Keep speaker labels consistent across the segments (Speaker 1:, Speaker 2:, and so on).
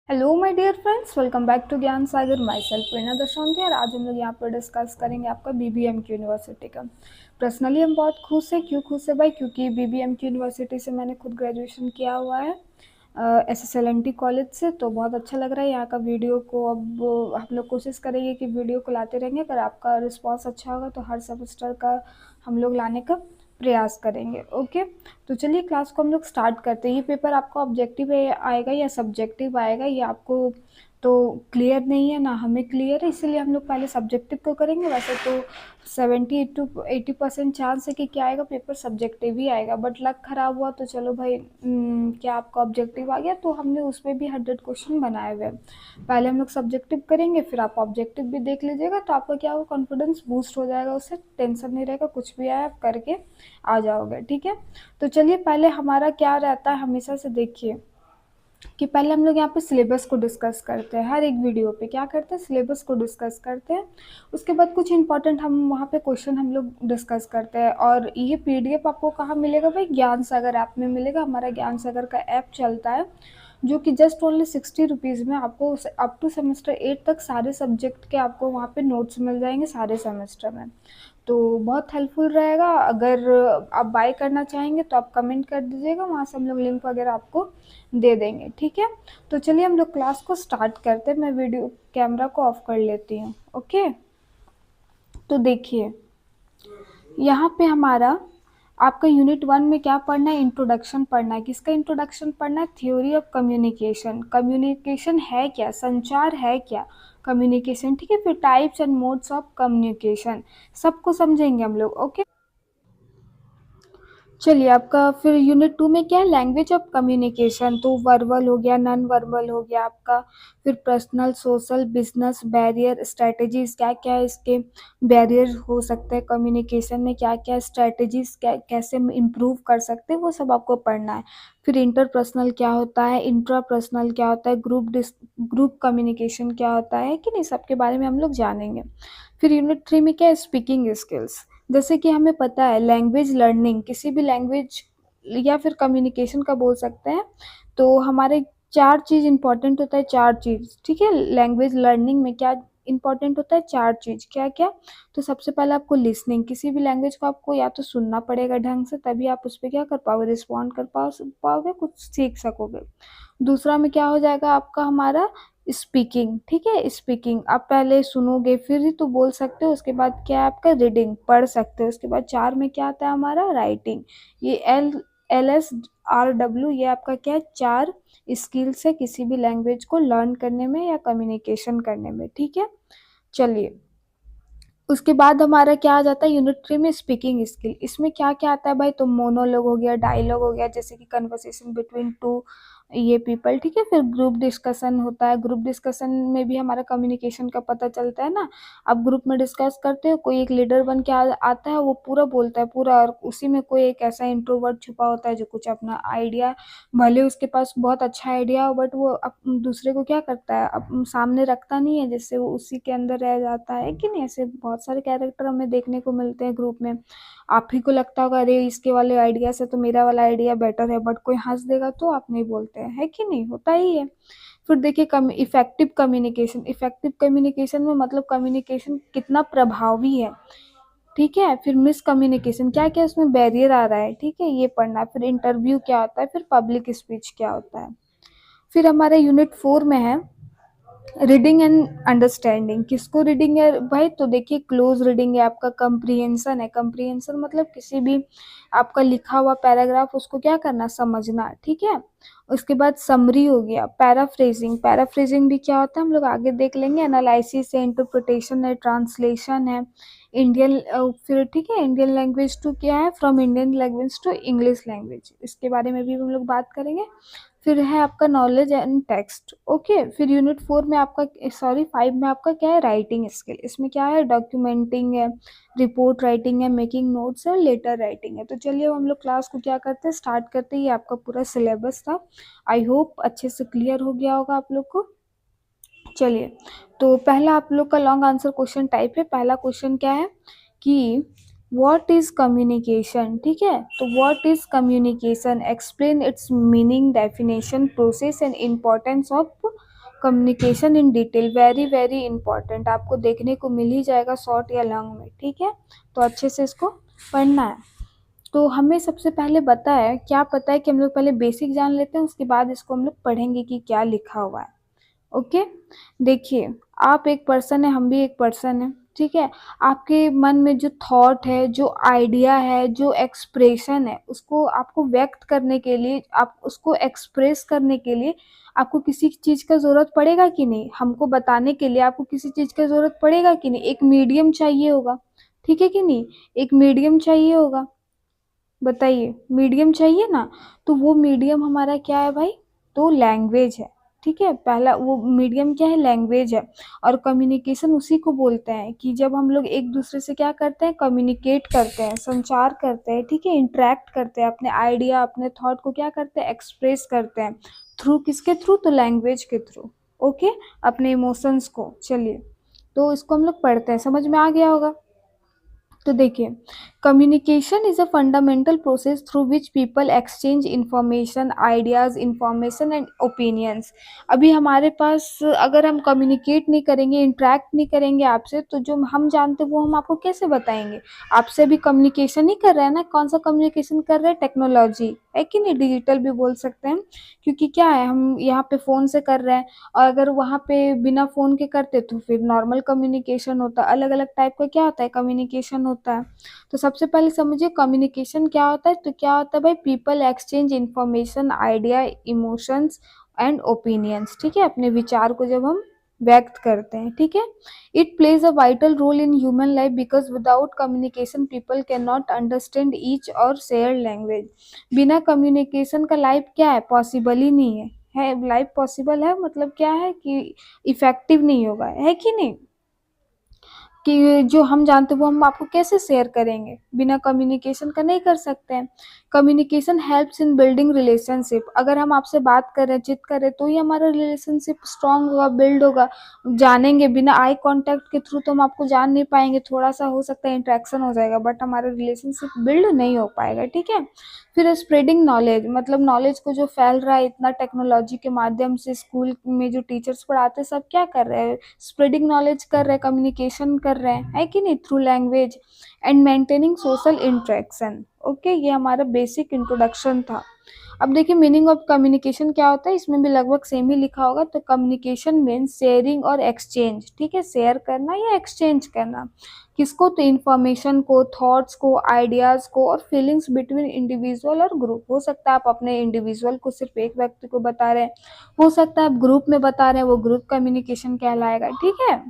Speaker 1: Hello my dear friends, welcome back to Gyan Sagar. My self प्रेरणा दर्शांति और आज हम लोग यहाँ पर डिस्कस करेंगे आपका बीबीएमक्यू यूनिवर्सिटी का। पर्सनली हम बहुत खुश हैं। क्यों खुश है भाई? क्योंकि बीबीएमक्यू यूनिवर्सिटी से मैंने खुद ग्रेजुएशन किया हुआ है SSLNT कॉलेज से। तो बहुत अच्छा लग रहा है यहाँ का वीडियो को। अब हम लोग कोशिश करेंगे कि वीडियो को लाते रहेंगे। अगर आपका रिस्पॉन्स अच्छा होगा तो हर सेमेस्टर का हम लोग लाने का प्रयास करेंगे। ओके, तो चलिए क्लास को हम लोग स्टार्ट करते हैं। ये पेपर आपका ऑब्जेक्टिव आएगा या सब्जेक्टिव आएगा, ये आपको तो क्लियर नहीं है ना, हमें क्लियर है, इसीलिए हम लोग पहले सब्जेक्टिव को करेंगे। वैसे तो 70 to 80% चांस है कि क्या आएगा, पेपर सब्जेक्टिव ही आएगा। बट लक ख़राब हुआ तो चलो भाई, क्या आपका ऑब्जेक्टिव आ गया, तो हमने उसमें भी 100 क्वेश्चन बनाए हुए हैं। पहले हम लोग सब्जेक्टिव करेंगे, फिर आप ऑब्जेक्टिव भी देख लीजिएगा, तो आपका क्या होगा, कॉन्फिडेंस बूस्ट हो जाएगा। उससे टेंशन नहीं रहेगा, कुछ भी आए आप करके आ जाओगे। ठीक है, तो चलिए पहले हमारा क्या रहता है, हमेशा से देखिए कि पहले हम लोग यहाँ पे सिलेबस को डिस्कस करते हैं। हर एक वीडियो पे क्या करते हैं, सिलेबस को डिस्कस करते हैं। उसके बाद कुछ इंपॉर्टेंट हम वहाँ पे क्वेश्चन हम लोग डिस्कस करते हैं। और ये पीडीएफ आपको कहाँ मिलेगा भाई? ज्ञान सागर ऐप में मिलेगा। हमारा ज्ञान सागर का ऐप चलता है, जो कि जस्ट ओनली 60 रुपीज़ में आपको अप टू सेमेस्टर 8 तक सारे सब्जेक्ट के आपको वहाँ पे नोट्स मिल जाएंगे सारे सेमेस्टर में। तो बहुत हेल्पफुल रहेगा। अगर आप बाय करना चाहेंगे तो आप कमेंट कर दीजिएगा, वहाँ से हम लोग लिंक वगैरह आपको दे देंगे। ठीक है, तो चलिए हम लोग क्लास को स्टार्ट करते हैं। मैं वीडियो कैमरा को ऑफ कर लेती हूँ। ओके, तो देखिए यहाँ पे हमारा आपका यूनिट 1 में क्या पढ़ना है, इंट्रोडक्शन पढ़ना है। किसका इंट्रोडक्शन पढ़ना है? Theory of communication. कम्युनिकेशन है क्या, संचार है क्या, कम्युनिकेशन। ठीक है, फिर types and modes of communication, सबको समझेंगे हम लोग। ओके, चलिए आपका फिर यूनिट 2 में क्या है, लैंग्वेज ऑफ कम्युनिकेशन। तो वर्बल हो गया, नॉन वर्बल हो गया आपका। फिर personal, social, business, barrier, strategies, क्या क्या इसके बैरियर हो सकते हैं कम्युनिकेशन में, क्या क्या स्ट्रैटेजीज कैसे इम्प्रूव कर सकते हैं, वो सब आपको पढ़ना है। फिर इंटरपर्सनल क्या होता है, इंट्रापर्सनल क्या होता है, ग्रुप कम्युनिकेशन क्या होता है कि नहीं, सबके बारे में हम लोग जानेंगे। फिर यूनिट 3 में क्या है, स्पीकिंग स्किल्स। जैसे कि हमें पता है लैंग्वेज लर्निंग, किसी भी लैंग्वेज या फिर कम्युनिकेशन का बोल सकते हैं, तो हमारे 4 चीज़ इंपॉर्टेंट होता है। 4 चीज़, ठीक है। लैंग्वेज लर्निंग में क्या इंपॉर्टेंट होता है, 4 चीज़। क्या क्या? तो सबसे पहले आपको लिसनिंग, किसी भी लैंग्वेज को आपको या तो सुनना पड़ेगा ढंग से, तभी आप उस पर क्या कर पाओगे, रिस्पॉन्ड कर पाओगे, कुछ सीख सकोगे। दूसरा में क्या हो जाएगा आपका, हमारा स्पीकिंग। ठीक है, स्पीकिंग आप पहले सुनोगे फिर ही तो बोल सकते हो। उसके बाद क्या है आपका, रीडिंग, पढ़ सकते हो। उसके बाद 4 में क्या आता है हमारा, राइटिंग। ये LSRW, ये आपका क्या है, 4 स्किल्स है किसी भी लैंग्वेज को लर्न करने में या कम्युनिकेशन करने में। ठीक है, चलिए उसके बाद हमारा क्या आ जाता है यूनिट 3 में, स्पीकिंग स्किल। इसमें क्या क्या आता है भाई, तो मोनोलॉग हो गया, डायलॉग हो गया, जैसे कि कन्वर्सेशन बिटवीन टू ये पीपल। ठीक है, फिर ग्रुप डिस्कशन होता है। ग्रुप डिस्कशन में भी हमारा कम्युनिकेशन का पता चलता है ना। आप ग्रुप में डिस्कस करते हो, कोई एक लीडर बन के आता है, वो पूरा बोलता है पूरा, और उसी में कोई एक ऐसा इंट्रोवर्ट छुपा होता है जो कुछ अपना आइडिया, भले उसके पास बहुत अच्छा आइडिया हो, बट वो दूसरे को क्या करता है, सामने रखता नहीं है, जिससे वो उसी के अंदर रह जाता है कि नहीं। ऐसे बहुत सारे कैरेक्टर हमें देखने को मिलते हैं ग्रुप में। आप ही को लगता होगा अरे इसके वाले आइडिया से तो मेरा वाला आइडिया बेटर है, बट कोई हंस देगा तो आप नहीं बोलते हैं, है कि नहीं, होता ही है। फिर देखिए इफेक्टिव कम्युनिकेशन। इफेक्टिव कम्युनिकेशन में मतलब कम्युनिकेशन कितना प्रभावी है। ठीक है, फिर मिस कम्युनिकेशन, क्या क्या उसमें बैरियर आ रहा है। ठीक है, ये पढ़ना है। फिर इंटरव्यू क्या होता है, फिर पब्लिक स्पीच क्या होता है। फिर हमारे यूनिट 4 में है रीडिंग एंड अंडरस्टैंडिंग। किसको रीडिंग है भाई, तो देखिए क्लोज रीडिंग है आपका, कंप्रीहेंशन है। कंप्रीहेंशन मतलब किसी भी आपका लिखा हुआ पैराग्राफ, उसको क्या करना, समझना। ठीक है, उसके बाद समरी हो गया। पैराफ्रेजिंग, पैराफ्रेजिंग भी क्या होता है हम लोग आगे देख लेंगे। एनालिसिस है, इंटरप्रिटेशन है, ट्रांसलेशन है, इंडियन फिर ठीक है, इंडियन लैंग्वेज टू क्या है, from Indian language to English language, इसके बारे में भी हम लोग बात करेंगे। फिर है आपका नॉलेज एंड टेक्स्ट। ओके, फिर यूनिट 4 में आपका, सॉरी 5 में आपका क्या है, राइटिंग स्किल। इसमें क्या है, डॉक्यूमेंटिंग है, रिपोर्ट राइटिंग है, मेकिंग नोट्स है, लेटर राइटिंग है। तो चलिए हम लोग क्लास को क्या करते हैं, स्टार्ट करते हैं। ये आपका पूरा सिलेबस था, आई होप अच्छे से क्लियर हो गया होगा आप लोग को। चलिए, तो पहला आप लोग का लॉन्ग आंसर क्वेश्चन टाइप है। पहला क्वेश्चन क्या है कि व्हाट इज कम्युनिकेशन। ठीक है, तो what is communication, explain it's meaning, definition, process and importance of communication in detail, very very important, आपको देखने को मिल ही जाएगा शॉर्ट या लॉन्ग में, ठीक है। तो अच्छे से इसको पढ़ना है। तो हमें सबसे पहले क्या पता है कि हम लोग पहले बेसिक जान लेते हैं, उसके बाद इसको हम लोग पढ़ेंगे कि क्या लिखा हुआ है। ओके, देखिए, आप एक पर्सन है, हम भी एक पर्सन है, ठीक है। आपके मन में जो थॉट है, जो आइडिया है, जो एक्सप्रेशन है, उसको आपको व्यक्त करने के लिए, आप उसको एक्सप्रेस करने के लिए आपको किसी चीज़ का ज़रूरत पड़ेगा कि नहीं? हमको बताने के लिए आपको किसी चीज़ का ज़रूरत पड़ेगा कि नहीं? एक मीडियम चाहिए होगा, ठीक है कि नहीं? एक मीडियम चाहिए होगा, बताइए, मीडियम चाहिए ना? तो वो मीडियम हमारा क्या है भाई? तो लैंग्वेज है, ठीक है। पहला वो मीडियम क्या है? लैंग्वेज है। और कम्युनिकेशन उसी को बोलते हैं कि जब हम लोग एक दूसरे से क्या करते हैं? कम्युनिकेट करते हैं, संचार करते हैं, ठीक है, इंटरेक्ट करते हैं, अपने आइडिया, अपने थॉट को क्या करते हैं? एक्सप्रेस करते हैं। थ्रू किसके थ्रू? तो लैंग्वेज के थ्रू, ओके, अपने इमोशंस को। चलिए, तो इसको हम लोग पढ़ते हैं, समझ में आ गया होगा। तो देखिए, communication is a fundamental process through which people exchange information, ideas, information and opinions. अभी हमारे पास अगर हम कम्युनिकेट नहीं करेंगे, इंटरेक्ट नहीं करेंगे आपसे, तो जो हम जानते हैं वो हम आपको कैसे बताएंगे? आपसे भी कम्युनिकेशन ही कर रहे हैं ना, कौन सा कम्युनिकेशन कर रहे हैं? टेक्नोलॉजी है कि नहीं, डिजिटल भी बोल सकते हैं, क्योंकि क्या है, हम यहाँ पे फ़ोन से कर रहे हैं, और अगर वहाँ पे बिना फ़ोन के करते तो फिर नॉर्मल कम्युनिकेशन होता, अलग अलग टाइप का क्या होता है? कम्युनिकेशन होता है। तो सबसे पहले समझिए कम्युनिकेशन क्या होता है। तो क्या होता है भाई? People exchange information, idea, emotions and opinions, ठीक है, अपने विचार को जब हम व्यक्त करते हैं, ठीक है। It plays a vital role in human life because without communication people can not understand each other share language. बिना कम्युनिकेशन का लाइफ क्या है? पॉसिबल ही नहीं है लाइफ पॉसिबल है मतलब क्या है कि इफेक्टिव नहीं होगा, है कि नहीं? कि जो हम जानते हैं वो हम आपको कैसे शेयर करेंगे? बिना कम्युनिकेशन का नहीं कर सकते हैं। Communication helps in building relationship. अगर हम आपसे बात कर रहे हैं, चिट कर रहे हैं, तो ही हमारा रिलेशनशिप स्ट्रांग होगा, बिल्ड होगा। जानेंगे बिना आई कांटेक्ट के थ्रू तो हम आपको जान नहीं पाएंगे, थोड़ा सा हो सकता है इंटरेक्शन हो जाएगा, बट हमारा रिलेशनशिप बिल्ड नहीं हो पाएगा, ठीक है। फिर स्प्रेडिंग नॉलेज, मतलब नॉलेज को जो फैल रहा है इतना टेक्नोलॉजी के माध्यम से, स्कूल में जो टीचर्स पढ़ाते हैं सब क्या कर रहे हैं? स्प्रेडिंग नॉलेज कर रहे हैं, कम्युनिकेशन कर रहे हैं, है कि नहीं, through language. And maintaining social interaction, okay, ये हमारा बेसिक इंट्रोडक्शन था। अब देखिए, मीनिंग ऑफ कम्युनिकेशन क्या होता है, इसमें भी लगभग सेम ही लिखा होगा। तो कम्युनिकेशन मीन्स शेयरिंग और एक्सचेंज, ठीक है, शेयर करना या एक्सचेंज करना। किसको? तो इन्फॉर्मेशन को, थॉट्स को, आइडियाज को और फीलिंग्स बिटवीन इंडिविजुअल और ग्रुप। हो सकता है आप अपने इंडिविजुअल को सिर्फ एक व्यक्ति को बता रहे हैं, हो सकता है आप ग्रुप में बता रहे हैं, वो ग्रुप कम्युनिकेशन कहलाएगा, ठीक है।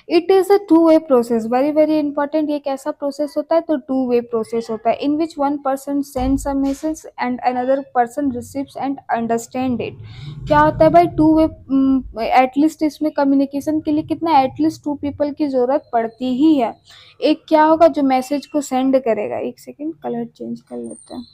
Speaker 1: It is a two way process, very very important. ये कैसा प्रोसेस होता है? तो टू वे प्रोसेस होता है, in which one person sends a message and another person receives and understand it. क्या होता है भाई? टू वे, एटलीस्ट इसमें कम्युनिकेशन के लिए कितना, एटलीस्ट टू पीपल की जरूरत पड़ती ही है। एक क्या होगा? जो मैसेज को सेंड करेगा, एक सेकेंड कलर चेंज कर लेते हैं।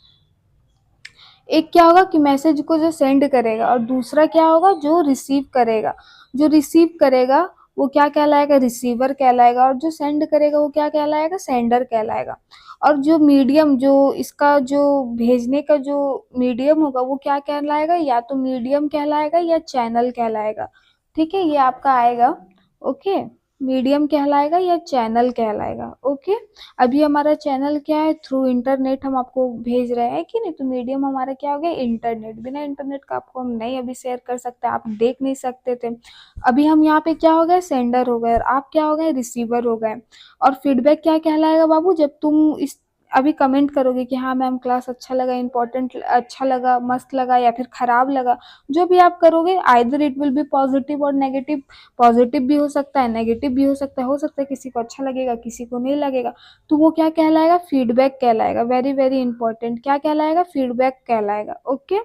Speaker 1: एक क्या होगा कि मैसेज को जो सेंड करेगा, और दूसरा क्या होगा? जो रिसीव करेगा। जो रिसीव करेगा वो क्या कहलाएगा? रिसीवर कहलाएगा। और जो सेंड करेगा वो क्या कहलाएगा? सेंडर कहलाएगा। और जो मीडियम, जो इसका जो भेजने का जो मीडियम होगा वो क्या कहलाएगा? या तो मीडियम कहलाएगा या चैनल कहलाएगा, ठीक है, ये आपका आएगा, ओके। मीडियम कहलाएगा या चैनल कहलाएगा, ओके। अभी हमारा चैनल क्या है? थ्रू इंटरनेट हम आपको भेज रहे हैं कि नहीं, तो मीडियम हमारा क्या हो गया? इंटरनेट। बिना इंटरनेट का आपको हम नहीं अभी शेयर कर सकते, आप देख नहीं सकते थे। अभी हम यहाँ पे क्या हो गए? सेंडर हो गए, और आप क्या हो गए? रिसीवर हो गए। और फीडबैक क्या कहलाएगा बाबू? जब तुम इस अभी कमेंट करोगे कि हाँ मैम क्लास अच्छा लगा, इंपॉर्टेंट अच्छा लगा, मस्त लगा, या फिर खराब लगा, जो भी आप करोगे, either it will be positive और नेगेटिव। पॉजिटिव भी हो सकता है, नेगेटिव भी हो सकता है किसी को अच्छा लगेगा, किसी को नहीं लगेगा, तो वो क्या कहलाएगा? फीडबैक कहलाएगा। वेरी वेरी इंपॉर्टेंट, क्या कहलाएगा? फीडबैक कहलाएगा, ओके।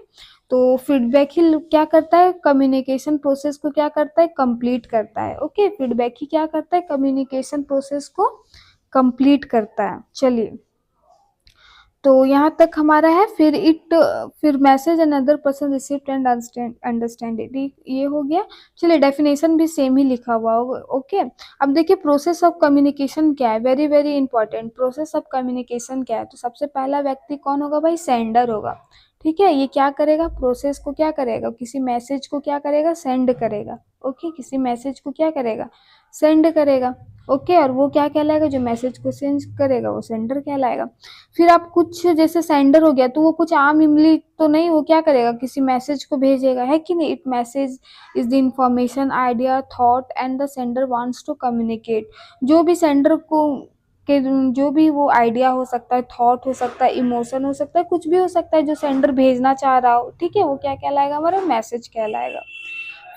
Speaker 1: तो फीडबैक ही क्या करता है? कम्युनिकेशन प्रोसेस को क्या करता है? कंप्लीट करता है, ओके। फीडबैक ही क्या करता है? कम्युनिकेशन प्रोसेस को कंप्लीट करता है। चलिए, तो यहाँ तक हमारा है। फिर message and other person received and understand it, ये हो गया। चलिए, डेफिनेशन भी सेम ही लिखा हुआ होगा, ओके। अब देखिए, प्रोसेस ऑफ कम्युनिकेशन क्या है? Very very important, process of communication क्या है? तो सबसे पहला व्यक्ति कौन होगा भाई? सेंडर होगा, ठीक है, ये क्या करेगा, प्रोसेस को क्या करेगा, किसी मैसेज को क्या करेगा, सेंड करेगा। ओके, किसी मैसेज को क्या करेगा, सेंड करेगा। ओके, और वो क्या कहलाएगा, जो मैसेज को सेंड करेगा वो सेंडर कहलाएगा। फिर आप कुछ जैसे सेंडर हो गया तो वो कुछ आम इमली तो नहीं, वो क्या करेगा, किसी मैसेज को भेजेगा, है कि नहीं। It message is the information, idea, thought and the sender wants to communicate. जो भी सेंडर को कि जो भी वो आइडिया हो सकता है, थॉट हो सकता है, इमोशन हो सकता है, कुछ भी हो सकता है जो सेंडर भेजना चाह रहा हो, ठीक है, वो क्या कहलाएगा, हमारा मैसेज कहलाएगा।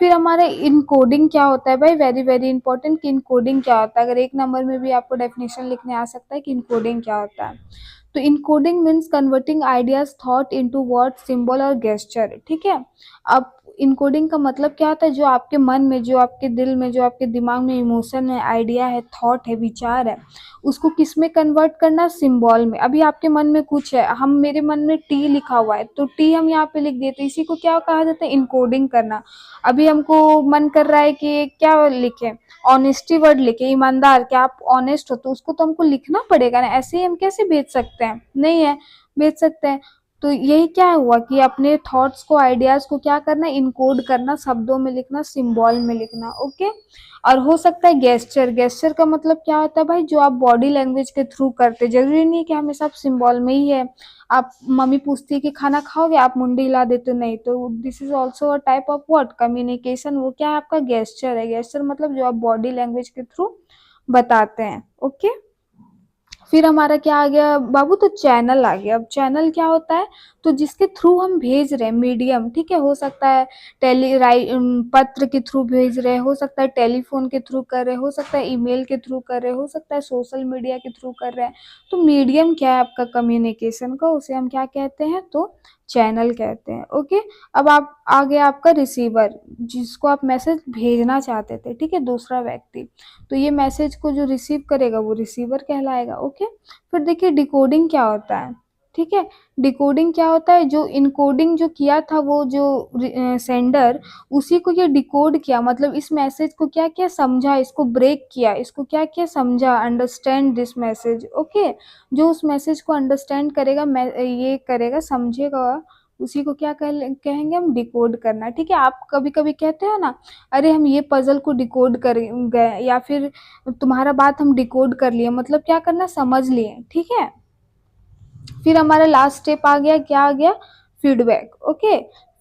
Speaker 1: फिर हमारा इनकोडिंग क्या होता है भाई, वेरी वेरी इंपॉर्टेंट कि इनकोडिंग क्या होता है। अगर एक नंबर में भी आपको डेफिनेशन लिखने आ सकता है कि इनकोडिंग क्या होता है। तो encoding means converting ideas thought into word, symbol और गेस्चर, ठीक है। अब इनकोडिंग का मतलब क्या होता है, जो आपके मन में, जो आपके दिल में, जो आपके दिमाग में इमोशन है, आइडिया है, थॉट है, विचार है, उसको किस में कन्वर्ट करना, सिंबल में। अभी आपके मन में कुछ है, हम मेरे मन में टी लिखा हुआ है तो टी हम यहाँ पे लिख देते, इसी को क्या कहा जाता है, इनकोडिंग करना। अभी हमको मन कर रहा है कि क्या लिखें, ऑनेस्टी वर्ड लिखे, ईमानदार, क्या आप ऑनेस्ट हो, तो उसको तो हमको लिखना पड़ेगा ना, ऐसे ही हम कैसे भेज सकते हैं, नहीं है भेज सकते हैं। तो यही क्या हुआ कि अपने थॉट्स को, आइडियाज को क्या करना, इनकोड करना, शब्दों में लिखना, सिंबल में लिखना। ओके, और हो सकता है गेस्चर। गेस्चर का मतलब क्या होता है भाई, जो आप बॉडी लैंग्वेज के थ्रू करते, जरूरी नहीं कि हमेशा आप सिंबल में ही है। आप, मम्मी पूछती है कि खाना खाओगे, आप मुंडी हिला देते हो, नहीं, तो this is also a type of what, communication. वो क्या है, आपका गेस्चर है। गेस्चर मतलब जो आप बॉडी लैंग्वेज के थ्रू बताते हैं। ओके, फिर हमारा क्या आ गया बाबू, तो चैनल आ गया। अब चैनल क्या होता है, तो जिसके थ्रू हम भेज रहे हैं, मीडियम, ठीक है, हो सकता है पत्र के थ्रू भेज रहे हैं, हो सकता है टेलीफोन के थ्रू कर रहे हैं, हो सकता है ईमेल के थ्रू कर रहे हैं, हो सकता है सोशल मीडिया के थ्रू कर रहे हैं। तो मीडियम क्या है आपका कम्युनिकेशन का, उसे हम क्या कहते हैं, तो चैनल कहते हैं। ओके, अब आप आ गया आपका रिसीवर, जिसको आप मैसेज भेजना चाहते थे, ठीक है, दूसरा व्यक्ति। तो ये मैसेज को जो रिसीव करेगा वो रिसीवर कहलाएगा। ओके, फिर देखिए डिकोडिंग क्या होता है, ठीक है। डिकोडिंग क्या होता है, जो इनकोडिंग जो किया था वो जो सेंडर, उसी को ये डिकोड किया, मतलब इस मैसेज को क्या किया, समझा, इसको ब्रेक किया, इसको क्या किया, समझा, अंडरस्टैंड दिस मैसेज। ओके, जो उस मैसेज को अंडरस्टैंड करेगा, ये करेगा, समझेगा, उसी को क्या कहेंगे हम, डिकोड करना। ठीक है, आप कभी कभी कहते हो ना, अरे हम ये पजल को डिकोड कर गए, या फिर तुम्हारा बात हम डिकोड कर लिए, मतलब क्या करना, समझ लिए। ठीक है, फिर हमारा लास्ट स्टेप आ गया, क्या आ गया, फीडबैक। ओके,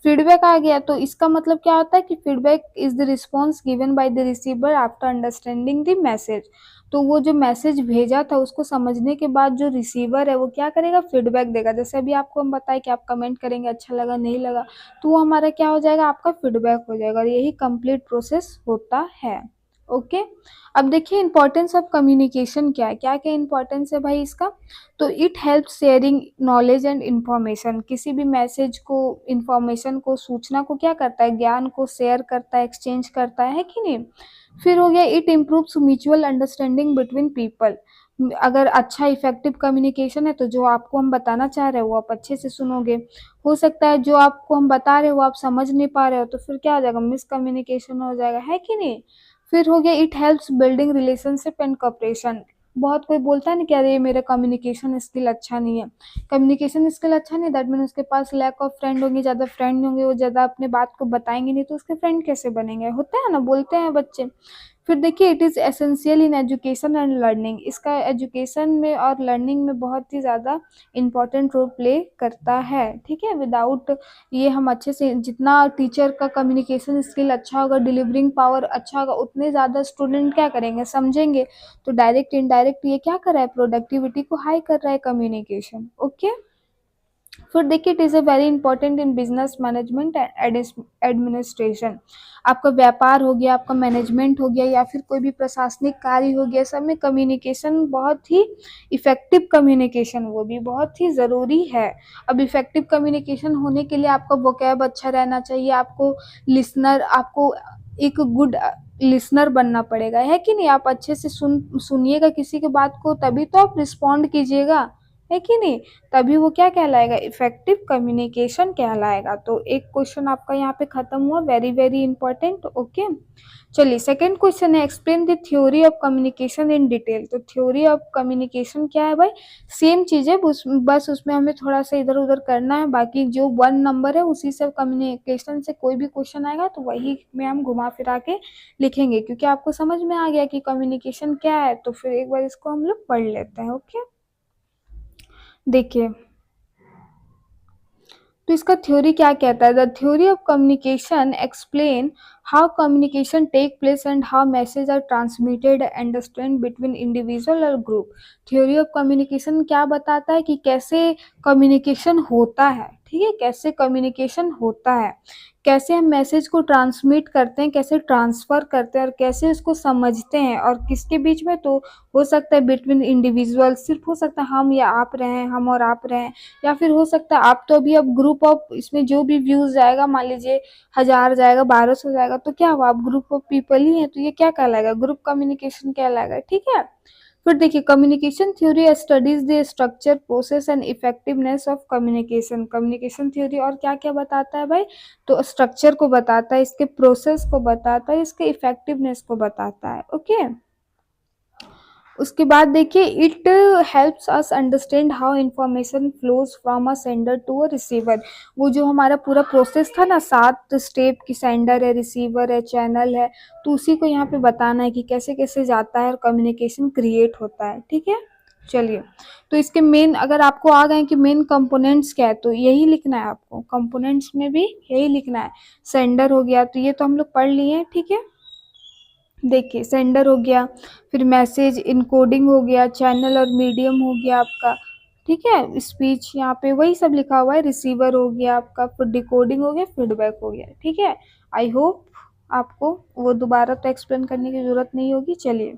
Speaker 1: फीडबैक आ गया, तो इसका मतलब क्या होता है कि feedback is the response given by the receiver after understanding the message. तो वो जो मैसेज भेजा था उसको समझने के बाद जो रिसीवर है वो क्या करेगा, फीडबैक देगा। जैसे अभी आपको हम बताए कि आप कमेंट करेंगे, अच्छा लगा, नहीं लगा, तो वो हमारा क्या हो जाएगा, आपका फीडबैक हो जाएगा, और यही कंप्लीट प्रोसेस होता है। ओके, अब देखिए इंपॉर्टेंस ऑफ कम्युनिकेशन क्या है, क्या क्या इंपॉर्टेंस है भाई इसका। तो it help sharing knowledge and information, किसी भी मैसेज को, इंफॉर्मेशन को, सूचना को क्या करता है, ज्ञान को शेयर करता है, एक्सचेंज करता है कि नहीं। फिर हो गया, it improves mutual understanding between people. अगर अच्छा इफेक्टिव कम्युनिकेशन है तो जो आपको हम बताना चाह रहे हो वो आप अच्छे से सुनोगे। हो सकता है जो आपको हम बता रहे हो आप समझ नहीं पा रहे हो, तो फिर क्या हो जाएगा, मिसकम्युनिकेशन हो जाएगा, है कि नहीं। फिर हो गया, it helps building relationship and cooperation. बहुत कोई बोलता है ना कि अरे मेरा कम्युनिकेशन स्किल अच्छा नहीं है। कम्युनिकेशन स्किल अच्छा नहीं, दैट मीन उसके पास लैक ऑफ फ्रेंड होंगे, ज़्यादा फ्रेंड होंगे, वो ज़्यादा अपने बात को बताएंगे नहीं, तो उसके फ्रेंड कैसे बनेंगे, होता है ना, बोलते हैं बच्चे। फिर देखिए, it is essential in education and learning, इसका एजुकेशन में और लर्निंग में बहुत ही ज़्यादा इंपॉर्टेंट रोल प्ले करता है। ठीक है, विदाउट ये हम अच्छे से, जितना टीचर का कम्युनिकेशन स्किल अच्छा होगा, डिलीवरिंग पावर अच्छा होगा, उतने ज़्यादा स्टूडेंट क्या करेंगे, समझेंगे। तो डायरेक्ट इनडायरेक्ट ये क्या कर रहा है, प्रोडक्टिविटी को हाई कर रहा है कम्युनिकेशन। ओके, फिर देखिए, it is a very important in business management and administration. आपका व्यापार हो गया, आपका मैनेजमेंट हो गया, या फिर कोई भी प्रशासनिक कार्य हो गया, सब में कम्युनिकेशन बहुत ही इफेक्टिव कम्युनिकेशन, वो भी बहुत ही ज़रूरी है। अब इफेक्टिव कम्युनिकेशन होने के लिए आपका वोकैब अच्छा रहना चाहिए, आपको लिसनर, आपको एक गुड लिसनर बनना पड़ेगा, है कि नहीं। आप अच्छे से सुनिएगा किसी की बात को, तभी तो आप रिस्पॉन्ड कीजिएगा, है कि नहीं? तभी वो क्या कहलाएगा, इफेक्टिव कम्युनिकेशन कहलाएगा। तो एक क्वेश्चन आपका यहाँ पे खत्म हुआ, वेरी वेरी इंपॉर्टेंट। ओके, चलिए सेकंड क्वेश्चन है, explain the theory of communication in detail. तो थ्योरी ऑफ कम्युनिकेशन क्या है भाई, सेम चीज है, बस उसमें हमें थोड़ा सा इधर उधर करना है, बाकी जो 1 नंबर है उसी से कम्युनिकेशन से कोई भी क्वेश्चन आएगा तो वही में हम घुमा फिरा के लिखेंगे, क्योंकि आपको समझ में आ गया कि कम्युनिकेशन क्या है। तो फिर एक बार इसको हम लोग पढ़ लेते हैं। ओके, देखिए तो इसका थ्योरी क्या कहता है, the theory of communication explain how communication take place and how message are transmitted understand between individual और ग्रुप। थ्योरी ऑफ कम्युनिकेशन क्या बताता है कि कैसे कम्युनिकेशन होता है, ठीक है, कैसे कम्युनिकेशन होता है, कैसे हम मैसेज को ट्रांसमिट करते हैं, कैसे ट्रांसफर करते हैं और कैसे उसको समझते हैं, और किसके बीच में, तो हो सकता है बिटवीन इंडिविजुअल, सिर्फ हो सकता है हम या आप रहें, हम और आप रहें, या फिर हो सकता है आप तो अभी अब ग्रुप ऑफ, इसमें जो भी व्यूज जाएगा मान लीजिए 1000 जाएगा, 1200 जाएगा, तो क्या हुआ, आप ग्रुप ऑफ पीपल ही है, तो ये क्या कहलाएगा, ग्रुप कम्युनिकेशन कहलाएगा। ठीक है, फिर देखिए communication theory studies the structure process and effectiveness of communication. Communication theory और क्या क्या बताता है भाई, तो स्ट्रक्चर को बताता है, इसके प्रोसेस को बताता है, इसके इफेक्टिवनेस को बताता है। ओके, उसके बाद देखिए it helps us understand how information flows from a sender to a receiver. वो जो हमारा पूरा प्रोसेस था ना, 7 स्टेप की, सेंडर है, रिसीवर है, चैनल है, तो उसी को यहाँ पे बताना है कि कैसे कैसे जाता है और कम्युनिकेशन क्रिएट होता है। ठीक है, चलिए तो इसके मेन, अगर आपको आ गए कि मेन कंपोनेंट्स क्या है, तो यही लिखना है आपको, कंपोनेंट्स में भी यही लिखना है। सेंडर हो गया, तो ये तो हम लोग पढ़ लिए, ठीक है, देखिए सेंडर हो गया, फिर मैसेज इनकोडिंग हो गया, चैनल और मीडियम हो गया आपका, ठीक है, स्पीच यहाँ पे वही सब लिखा हुआ है, रिसीवर हो गया आपका, फिर डिकोडिंग हो गया, फीडबैक हो गया। ठीक है, आई होप आपको वो दोबारा तो एक्सप्लेन करने की जरूरत नहीं होगी। चलिए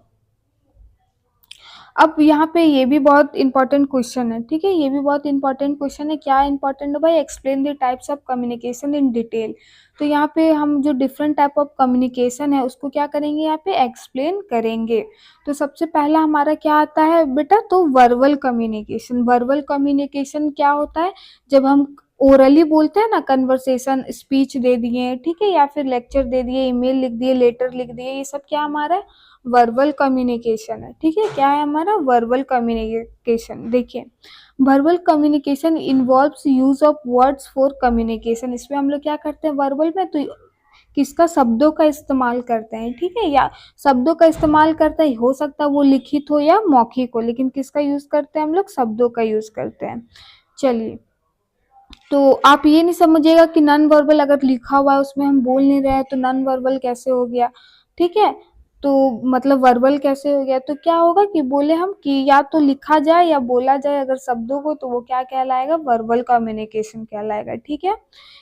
Speaker 1: अब यहाँ पे ये भी बहुत इंपॉर्टेंट क्वेश्चन है, ठीक है, ये भी बहुत इंपॉर्टेंट क्वेश्चन है। क्या इंपॉर्टेंट है भाई, explain the types of communication in detail. तो यहाँ पे हम जो डिफरेंट टाइप ऑफ कम्युनिकेशन है उसको क्या करेंगे, यहाँ पे एक्सप्लेन करेंगे। तो सबसे पहला हमारा क्या आता है बेटा, तो वर्बल कम्युनिकेशन। वर्बल कम्युनिकेशन क्या होता है, जब हम ओरली बोलते हैं ना, कन्वर्सेशन, स्पीच दे दिए, ठीक है, या फिर लेक्चर दे दिए, ईमेल लिख दिए, लेटर लिख दिए, ये सब क्या हमारा वर्बल कम्युनिकेशन है। ठीक है, क्या है हमारा वर्बल कम्युनिकेशन। देखिए verbal communication involves use of words for communication. इसमें हम लोग क्या करते हैं वर्बल में, तो किसका, शब्दों का इस्तेमाल करते हैं, ठीक है, या शब्दों का इस्तेमाल करते हैं, हो सकता है वो लिखित हो या मौखिक हो, लेकिन किसका यूज करते हैं हम लोग, शब्दों का यूज करते हैं। चलिए तो आप ये नहीं समझिएगा कि नॉन वर्बल अगर लिखा हुआ है उसमें हम बोल नहीं रहे हैं तो नॉन वर्बल कैसे हो गया, ठीक है, तो मतलब वर्बल कैसे हो गया, तो क्या होगा कि बोले हम कि या तो लिखा जाए या बोला जाए अगर शब्दों को, तो वो क्या कहलाएगा, वर्बल कम्युनिकेशन कहलाएगा। ठीक है,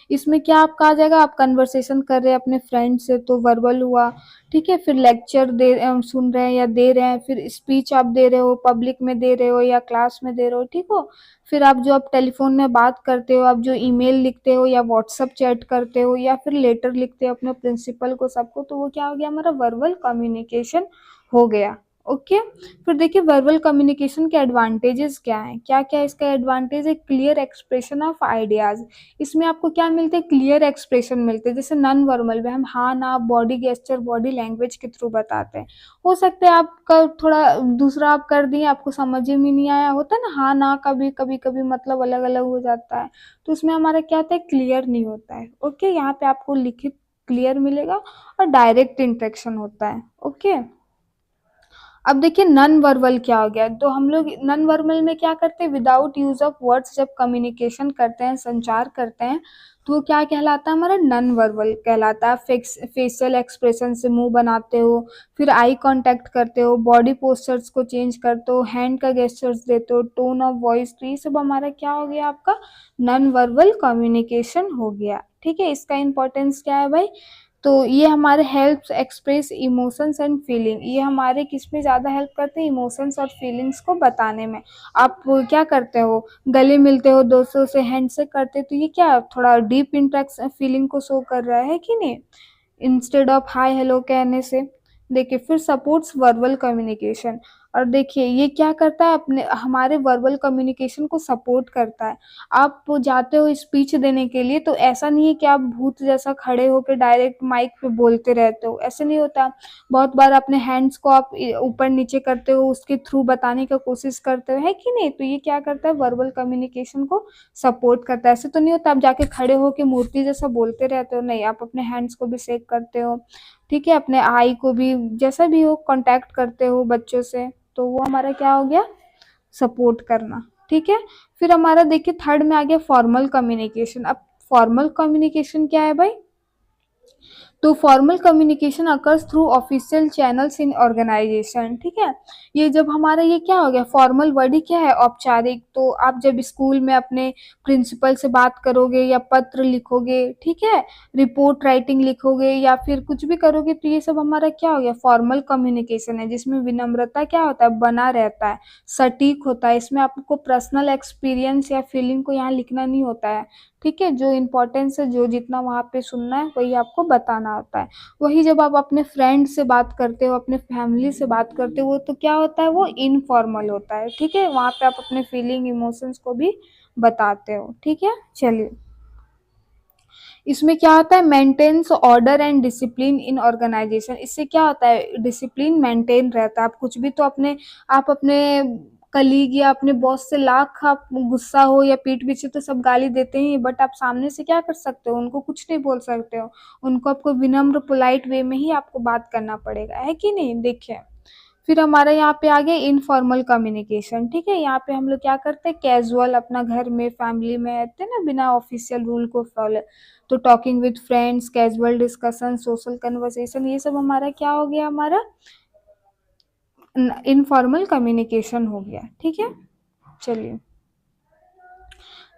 Speaker 1: इसमें क्या आपका आ जाएगा, आप कन्वर्सेशन कर रहे हैं अपने फ्रेंड से तो वर्बल हुआ, ठीक है, फिर लेक्चर दे सुन रहे हैं या दे रहे हैं, फिर स्पीच आप दे रहे हो, पब्लिक में दे रहे हो या क्लास में दे रहे हो, ठीक हो, फिर आप जो आप टेलीफोन में बात करते हो, आप जो ईमेल लिखते हो या व्हाट्सएप चैट करते हो या फिर लेटर लिखते हो अपने प्रिंसिपल को, सबको, तो वो क्या हो गया हमारा वर्बल कम्युनिकेशन हो गया। ओके, फिर देखिए वर्बल कम्युनिकेशन के एडवांटेजेस क्या हैं, क्या क्या इसका एडवांटेज है, क्लियर एक्सप्रेशन ऑफ आइडियाज। इसमें आपको क्या मिलते हैं, क्लियर एक्सप्रेशन मिलते हैं। जैसे नॉन वर्बल में हम हाँ ना, बॉडी गेस्चर, बॉडी लैंग्वेज के थ्रू बताते हैं, हो सकता है आपका थोड़ा दूसरा आप कर दिए, आपको समझ में नहीं आया, होता है ना हाँ ना, कभी कभी कभी मतलब अलग अलग हो जाता है, तो उसमें हमारा क्या होता है, क्लियर नहीं होता है। ओके, यहाँ पे आपको लिखित क्लियर मिलेगा और डायरेक्ट इंटरेक्शन होता है। ओके, अब देखिए नॉन वर्बल क्या हो गया, तो हम लोग नॉन वर्बल में क्या करते हैं, विदाउट यूज ऑफ वर्ड्स जब कम्युनिकेशन करते हैं, संचार करते हैं, तो वो क्या कहलाता है, हमारा नॉन वर्बल कहलाता है। फेशियल एक्सप्रेशन से मुंह बनाते हो, फिर आई कांटेक्ट करते हो, बॉडी पोस्चर्स को चेंज करते हो, हैंड का गेस्चर्स देते हो, टोन ऑफ वॉइस, तो ये सब हमारा क्या हो गया, आपका नॉन वर्बल कम्युनिकेशन हो गया। ठीक है, इसका इंपॉर्टेंस क्या है भाई, तो ये हमारे helps express emotions and feeling, ये हमारे किस में ज़्यादा हेल्प करते हैं, इमोशंस और फीलिंग्स को बताने में। आप क्या करते हो, गले मिलते हो दोस्तों से, हैंडशेक करते हो, तो ये क्या थोड़ा डीप इंटरेक्शन फीलिंग को शो कर रहा है कि नहीं, इंस्टेड ऑफ हाय हेलो कहने से। देखिए फिर सपोर्ट्स वर्बल कम्युनिकेशन, और देखिए ये क्या करता है, अपने हमारे वर्बल कम्युनिकेशन को सपोर्ट करता है। आप जाते हो स्पीच देने के लिए तो ऐसा नहीं है कि आप भूत जैसा खड़े होके डायरेक्ट माइक पे बोलते रहते हो, ऐसे नहीं होता। बहुत बार अपने हैंड्स को आप ऊपर नीचे करते हो, उसके थ्रू बताने का कोशिश करते हो, है कि नहीं? तो ये क्या करता है, वर्बल कम्युनिकेशन को सपोर्ट करता है। ऐसे तो नहीं होता आप जाके खड़े होके मूर्ति जैसा बोलते रहते हो, नहीं, आप अपने हैंड्स को भी शेक करते हो, ठीक है, अपने आई को भी जैसा भी हो कांटेक्ट करते हो बच्चों से, तो वो हमारा क्या हो गया, सपोर्ट करना, ठीक है। फिर हमारा देखिए थर्ड में आ गया फॉर्मल कम्युनिकेशन। अब फॉर्मल कम्युनिकेशन क्या है भाई, तो formal communication occurs through official channels in organisation, ठीक है। ये जब हमारा ये क्या हो गया, फॉर्मल वर्ड ही क्या है, औपचारिक। तो आप जब स्कूल में अपने प्रिंसिपल से बात करोगे या पत्र लिखोगे, ठीक है, रिपोर्ट राइटिंग लिखोगे या फिर कुछ भी करोगे, तो ये सब हमारा क्या हो गया, फॉर्मल कम्युनिकेशन है, जिसमें विनम्रता क्या होता है, बना रहता है, सटीक होता है। इसमें आपको पर्सनल एक्सपीरियंस या फीलिंग को यहाँ लिखना नहीं होता है, ठीक है। जो इम्पोर्टेंस है, जो जितना वहाँ पे सुनना है वही आपको बताना होता है। वही जब आप अपने फ्रेंड से बात करते हो, अपने फैमिली से बात करते हो, तो क्या होता है, वो इनफॉर्मल होता है, ठीक है। वहाँ पे आप अपने फीलिंग इमोशंस को भी बताते हो, ठीक है। चलिए, इसमें क्या होता है, maintains order and discipline in organisation. इससे क्या होता है, डिसिप्लिन मेंटेन रहता है। आप कुछ भी तो अपने, आप अपने कलीग या अपने बॉस से लाख आप गुस्सा हो या पीठ पीछे तो सब गाली देते ही, बट आप सामने से क्या कर सकते हो, उनको कुछ नहीं बोल सकते हो। उनको आपको विनम्र पोलाइट वे में ही आपको बात करना पड़ेगा, है कि नहीं? देखिए, फिर हमारा यहाँ पे आ गया इनफॉर्मल कम्युनिकेशन, ठीक है। यहाँ पे हम लोग क्या करते हैं, कैजुअल, अपना घर में फैमिली में रहते हैं ना, बिना ऑफिशियल रूल को फॉलो, तो talking with friends, casual discussion, social conversation, ये सब हमारा क्या हो गया, हमारा इनफॉर्मल कम्युनिकेशन हो गया, ठीक है। चलिए,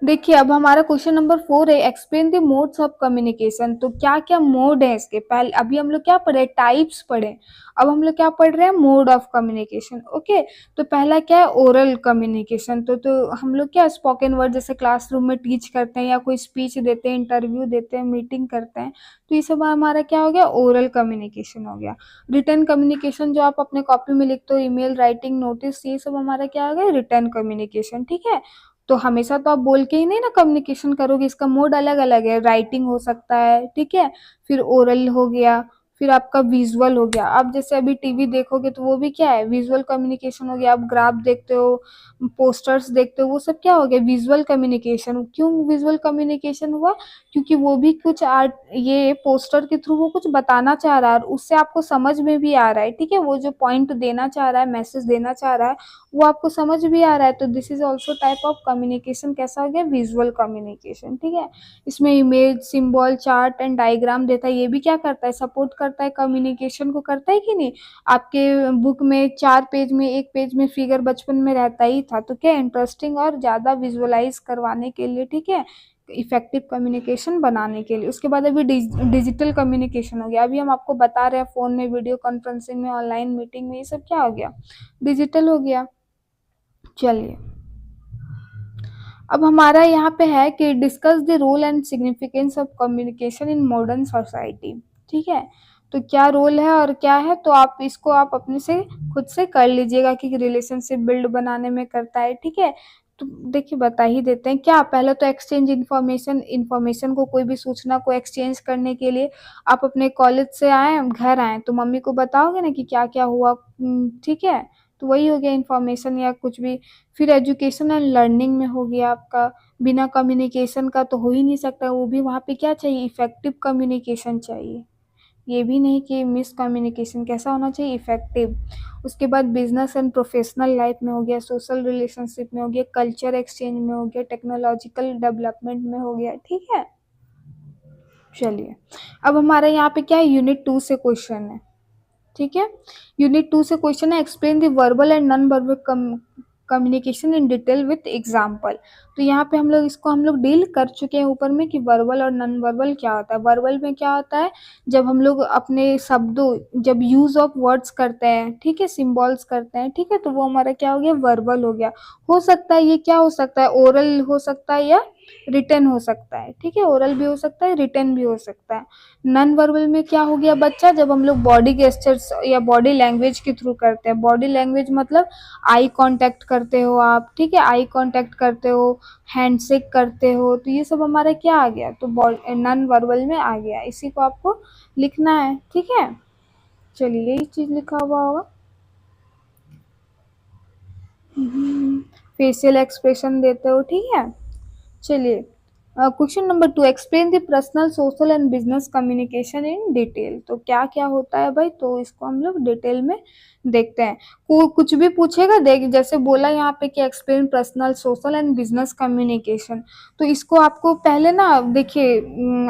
Speaker 1: देखिए अब हमारा क्वेश्चन नंबर 4 है, explain the modes of communication. तो क्या क्या मोड है इसके, पहले अभी हम लोग क्या पढ़े, टाइप्स पढ़े, अब हम लोग क्या पढ़ रहे हैं, मोड ऑफ कम्युनिकेशन, ओके। तो पहला क्या है, ओरल कम्युनिकेशन। तो हम लोग क्या स्पोकन वर्ड जैसे क्लासरूम में टीच करते हैं या कोई स्पीच देते हैं, इंटरव्यू देते हैं, मीटिंग करते हैं, तो ये सब हमारा क्या हो गया, ओरल कम्युनिकेशन हो गया। रिटर्न कम्युनिकेशन जो आप अपने कॉपी में लिखते हो, ईमेल, राइटिंग, नोटिस, ये सब हमारा क्या हो गया, रिटर्न कम्युनिकेशन, ठीक है। तो हमेशा तो आप बोल के ही नहीं ना कम्युनिकेशन करोगे, इसका मोड अलग अलग है, राइटिंग हो सकता है, ठीक है, फिर ओरल हो गया, फिर आपका विजुअल हो गया। आप जैसे अभी टीवी देखोगे तो वो भी क्या है, विजुअल कम्युनिकेशन हो गया। आप ग्राफ देखते हो, पोस्टर्स देखते हो, वो सब क्या हो गया, विजुअल कम्युनिकेशन। क्यों विजुअल कम्युनिकेशन हुआ, क्योंकि वो भी कुछ आर्ट, ये पोस्टर के थ्रू वो कुछ बताना चाह रहा है और उससे आपको समझ में भी आ रहा है, ठीक है। वो जो पॉइंट देना चाह रहा है, मैसेज देना चाह रहा है, वो आपको समझ भी आ रहा है। तो this is also type of communication, कैसा हो गया, विजुअल कम्युनिकेशन, ठीक है। इसमें image, symbol, chart and diagram देता है, ये भी क्या करता है, सपोर्ट करता है, कम्युनिकेशन को करता है कि नहीं। आपके बुक में 4 पेज में, 1 पेज में फिगर बचपन में रहता ही था, तो क्या इंटरेस्टिंग और ज़्यादा विजुअलाइज करवाने के लिए, ठीक है, इफेक्टिव कम्युनिकेशन बनाने के लिए। उसके बाद अभी डिजिटल कम्युनिकेशन हो गया। अभी हम आपको बता रहे हैं, फ़ोन में, वीडियो कॉन्फ्रेंसिंग में, ऑनलाइन मीटिंग में, ये सब क्या हो गया, डिजिटल हो गया। चलिए, अब हमारा यहाँ पे है कि discuss the role and significance of communication in modern society, ठीक है। तो क्या रोल है और क्या है, तो आप इसको आप अपने से खुद से कर लीजिएगा कि रिलेशनशिप बिल्ड बनाने में करता है, ठीक है। तो देखिए बता ही देते हैं क्या, पहले तो एक्सचेंज इन्फॉर्मेशन, इन्फॉर्मेशन को, कोई भी सूचना को एक्सचेंज करने के लिए आप अपने कॉलेज से आए, घर आए, तो मम्मी को बताओगे ना कि क्या क्या हुआ, ठीक है। तो वही हो गया इन्फॉर्मेशन या कुछ भी। फिर एजुकेशन एंड लर्निंग में हो गया आपका, बिना कम्युनिकेशन का तो हो ही नहीं सकता, वो भी वहाँ पे क्या चाहिए, इफेक्टिव कम्युनिकेशन चाहिए। ये भी नहीं कि मिस कम्युनिकेशन, कैसा होना चाहिए, इफेक्टिव। उसके बाद बिजनेस एंड प्रोफेशनल लाइफ में हो गया, सोशल रिलेशनशिप में हो गया, कल्चर एक्सचेंज में हो गया, टेक्नोलॉजिकल डेवलपमेंट में हो गया, ठीक है। चलिए, अब हमारा यहाँ पे क्या है, यूनिट 2 से क्वेश्चन है, ठीक है। यूनिट 2 से क्वेश्चन है, explain the verbal and non verbal communication in detail with example. तो यहाँ पे हम लोग डील कर चुके हैं ऊपर में कि वर्बल और नॉन वर्बल क्या होता है। वर्बल में क्या होता है, जब हम लोग अपने शब्दों, जब यूज ऑफ वर्ड्स करते हैं, ठीक है, सिम्बॉल्स करते हैं, ठीक है, तो वो हमारा क्या हो गया, वर्बल हो गया। हो सकता है ये क्या हो सकता है, ओरल हो सकता है या रिटन हो सकता है, ठीक है, ओरल भी हो सकता है, रिटन भी हो सकता है। नॉन वर्बल में क्या हो गया बच्चा, जब हम लोग बॉडी गेस्चर्स या बॉडी लैंग्वेज के थ्रू करते हैं, बॉडी लैंग्वेज मतलब आई कांटेक्ट करते हो आप, ठीक है, आई कांटेक्ट करते हो, हैंडशेक करते हो, तो ये सब हमारा क्या आ गया, तो नॉन वर्बल में आ गया, इसी को आपको लिखना है, ठीक है। चलिए यही चीज लिखा हुआ होगा। फेशियल एक्सप्रेशन देते हो, ठीक है। चलिए question number 2, explain the personal social and business communication in detail. तो क्या क्या होता है भाई, तो इसको हम लोग डिटेल में देखते हैं। कुछ भी पूछेगा, देख जैसे बोला यहाँ पे कि explain personal social and business communication, तो इसको आपको पहले ना देखिए,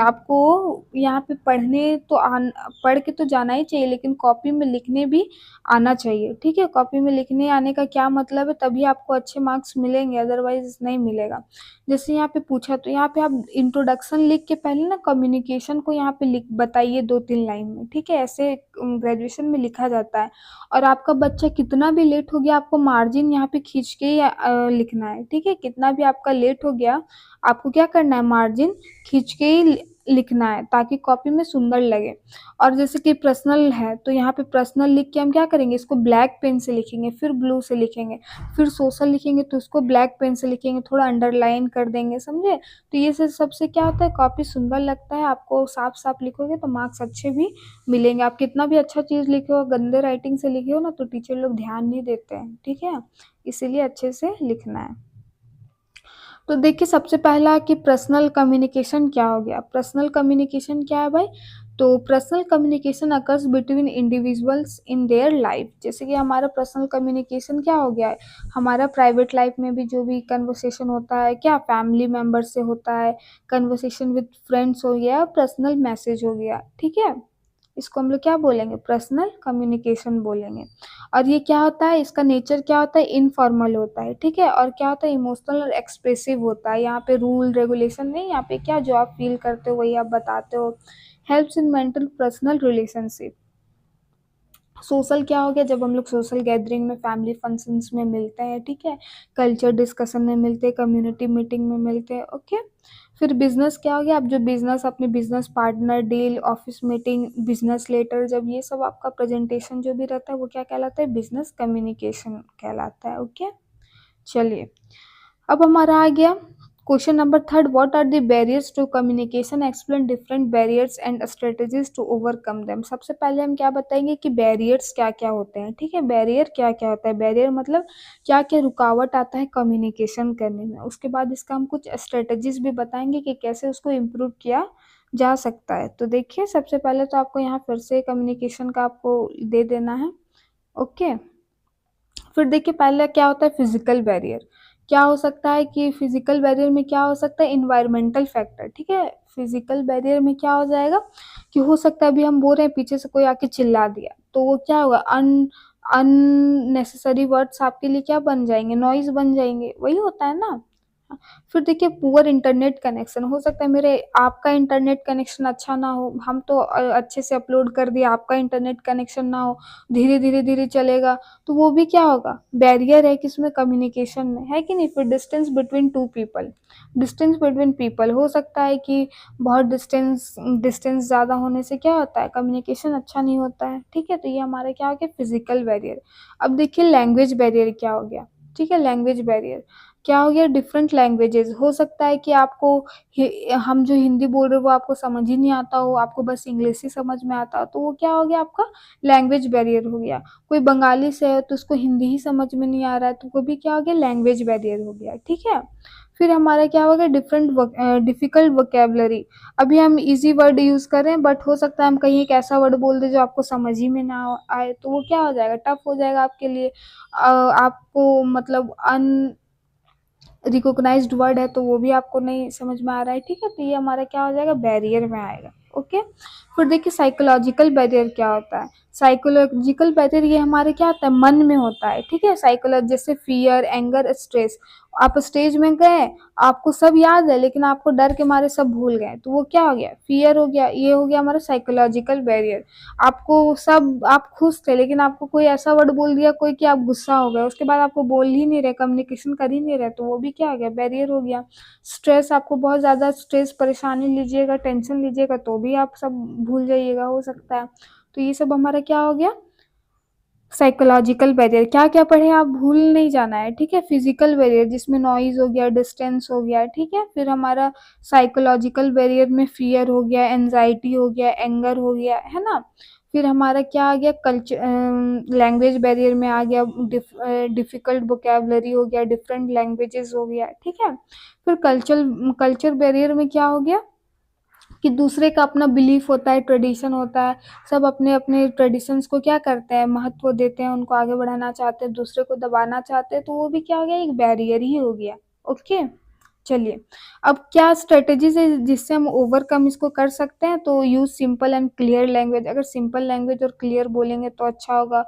Speaker 1: आपको यहाँ पे पढ़ के तो जाना ही चाहिए, लेकिन कॉपी में लिखने भी आना चाहिए, ठीक है। कॉपी में लिखने आने का क्या मतलब है, तभी आपको अच्छे मार्क्स मिलेंगे, अदरवाइज नहीं मिलेगा। जैसे यहाँ पे पूछा, तो यहाँ पे आप इंट्रोडक्शन लिख के पहले ना कम्युनिकेशन को यहाँ पे लिख बताइए 2-3 लाइन में, ठीक है, ऐसे ग्रेजुएशन में लिखा जाता है। और आपका बच्चा कितना भी लेट हो गया, आपको मार्जिन यहाँ पे खींच के लिखना है, ठीक है, कितना भी आपका लेट हो गया, आपको क्या करना है, मार्जिन खींच के ही लिखना है, ताकि कॉपी में सुंदर लगे। और जैसे कि पर्सनल है, तो यहाँ पे पर्सनल लिख के हम क्या करेंगे, इसको ब्लैक पेन से लिखेंगे, फिर ब्लू से लिखेंगे, फिर सोशल लिखेंगे तो उसको ब्लैक पेन से लिखेंगे, थोड़ा अंडरलाइन कर देंगे, समझे। तो ये सबसे क्या होता है, कॉपी सुंदर लगता है, आपको साफ साफ लिखोगे तो मार्क्स अच्छे भी मिलेंगे। आप कितना भी अच्छा चीज लिखे हो, गंदे राइटिंग से लिखे हो ना, तो टीचर लोग ध्यान नहीं देते हैं, ठीक है, इसीलिए अच्छे से लिखना है। तो देखिए सबसे पहला कि पर्सनल कम्युनिकेशन क्या हो गया, पर्सनल कम्युनिकेशन क्या है भाई, तो personal communication occurs between individuals in their life. जैसे कि हमारा पर्सनल कम्युनिकेशन क्या हो गया है, हमारा प्राइवेट लाइफ में भी जो भी कन्वर्सेशन होता है, क्या फैमिली मेम्बर से होता है, कन्वर्सेशन विद फ्रेंड्स हो गया, पर्सनल मैसेज हो गया, ठीक है, इसको हम लोग क्या बोलेंगे, पर्सनल कम्युनिकेशन बोलेंगे। और ये क्या होता है, इसका नेचर क्या होता है, इनफॉर्मल होता है, ठीक है, और क्या होता है, इमोशनल और एक्सप्रेसिव होता है। यहाँ पे रूल रेगुलेशन नहीं, यहाँ पे क्या जो आप फील करते हो वही आप बताते हो। Helps in mental personal relationship. Social क्या हो गया, जब हम लोग सोशल गैदरिंग में, फैमिली फंक्शंस में मिलते हैं, ठीक है, कल्चर डिस्कशन में मिलते हैं, कम्युनिटी मीटिंग में मिलते हैं, ओके। फिर बिजनेस क्या हो गया, आप जो बिजनेस अपने business partner, deal, office meeting, business letter, जब ये सब आपका प्रेजेंटेशन जो भी रहता है वो क्या कहलाता है, बिजनेस कम्युनिकेशन कहलाता है, ओके। चलिए अब हमारा आ गया question number 3, what are the barriers to communication, explain different barriers and strategies to overcome them. सबसे पहले हम क्या बताएंगे कि बैरियर्स क्या क्या होते हैं, ठीक है, बैरियर क्या क्या होता है, बैरियर मतलब क्या क्या रुकावट आता है कम्युनिकेशन करने में। उसके बाद इसका हम कुछ स्ट्रेटजीज भी बताएंगे कि कैसे उसको इम्प्रूव किया जा सकता है। तो देखिए सबसे पहले तो आपको यहाँ फिर से कम्युनिकेशन का आपको दे देना है, ओके। फिर देखिए पहला क्या होता है, फिजिकल बैरियर। क्या हो सकता है कि फिजिकल बैरियर में क्या हो सकता है, इन्वायरमेंटल फैक्टर, ठीक है। फिजिकल बैरियर में क्या हो जाएगा कि हो सकता है अभी हम बोल रहे हैं, पीछे से कोई आके चिल्ला दिया, तो वो क्या होगा, अननेसेसरी वर्ड्स आपके लिए क्या बन जाएंगे, नॉइज बन जाएंगे, वही होता है ना। फिर देखिए पुअर इंटरनेट कनेक्शन, हो सकता है मेरे आपका इंटरनेट कनेक्शन अच्छा ना हो, हम तो अच्छे से अपलोड कर दिए, आपका इंटरनेट कनेक्शन ना हो, धीरे चलेगा, तो वो भी क्या होगा, बैरियर है किसमें, कम्युनिकेशन में, है कि नहीं। फिर distance between two people, distance between people, हो सकता है कि बहुत डिस्टेंस डिस्टेंस ज़्यादा होने से क्या होता है, कम्युनिकेशन अच्छा नहीं होता है, ठीक है। तो ये हमारा क्या हो गया, फिजिकल बैरियर। अब देखिए लैंग्वेज बैरियर क्या हो गया, ठीक है, लैंग्वेज बैरियर क्या हो गया, डिफरेंट लैंग्वेजेस, हो सकता है कि आपको हम जो हिंदी बोल रहे हो वो आपको समझ ही नहीं आता हो, आपको बस इंग्लिश ही समझ में आता हो, तो वो क्या हो गया, आपका लैंग्वेज बैरियर हो गया। कोई बंगाली से है तो उसको हिंदी ही समझ में नहीं आ रहा है, तो वो भी क्या हो गया, लैंग्वेज बैरियर हो गया, ठीक है। फिर हमारा क्या होगा, डिफरेंट डिफिकल्ट वोकेबलरी। अभी हम इजी वर्ड यूज कर रहे हैं, बट हो सकता है हम कहीं एक ऐसा वर्ड बोल दे जो आपको समझ ही में ना आए, तो वो क्या हो जाएगा, टफ हो जाएगा आपके लिए। आपको मतलब रिकॉग्नाइज्ड वर्ड है तो वो भी आपको नहीं समझ में आ रहा है, ठीक है, तो ये हमारा क्या हो जाएगा, बैरियर में आएगा, ओके। फिर देखिए साइकोलॉजिकल बैरियर क्या होता है। साइकोलॉजिकल बैरियर ये हमारे क्या होता है, मन में होता है, ठीक है। साइकोलॉजी जैसे फियर, एंगर, स्ट्रेस। आप स्टेज में गए, आपको सब याद है लेकिन आपको डर के मारे सब भूल गए, तो वो क्या हो गया, फियर हो गया। ये हो गया हमारा साइकोलॉजिकल बैरियर। आपको सब, आप खुश थे लेकिन आपको कोई ऐसा वर्ड बोल दिया कोई कि आप गुस्सा हो गए, उसके बाद आपको बोल ही नहीं रहे, कम्युनिकेशन कर ही नहीं रहे, तो वो भी क्या हो गया, बैरियर हो गया। स्ट्रेस, आपको बहुत ज़्यादा स्ट्रेस, परेशानी लीजिएगा, टेंशन लीजिएगा तो भी आप सब भूल जाइएगा, हो सकता है। तो ये सब हमारा क्या हो गया, साइकोलॉजिकल बैरियर। क्या क्या पढ़े आप, भूल नहीं जाना है, ठीक है। फिजिकल बैरियर जिसमें नॉइज हो गया, डिस्टेंस हो गया, ठीक है। फिर हमारा साइकोलॉजिकल बैरियर में फियर हो गया, एंजाइटी हो गया, एंगर हो गया, है ना। फिर हमारा क्या आ गया, कल्चर, लैंग्वेज बैरियर में आ गया, डिफिकल्ट वोकेबलरी हो गया, डिफरेंट लैंग्वेजेस हो गया, ठीक है। फिर कल्चर बैरियर में क्या हो गया कि दूसरे का अपना बिलीफ होता है, ट्रेडिशन होता है, सब अपने अपने ट्रेडिशंस को क्या करते हैं, महत्व देते हैं, उनको आगे बढ़ाना चाहते हैं, दूसरे को दबाना चाहते हैं, तो वो भी क्या हो गया, एक बैरियर ही हो गया। ओके, चलिए। अब क्या स्ट्रेटेजीज है जिससे हम ओवरकम इसको कर सकते हैं, तो use simple and clear language. अगर सिंपल लैंग्वेज और क्लियर बोलेंगे तो अच्छा होगा।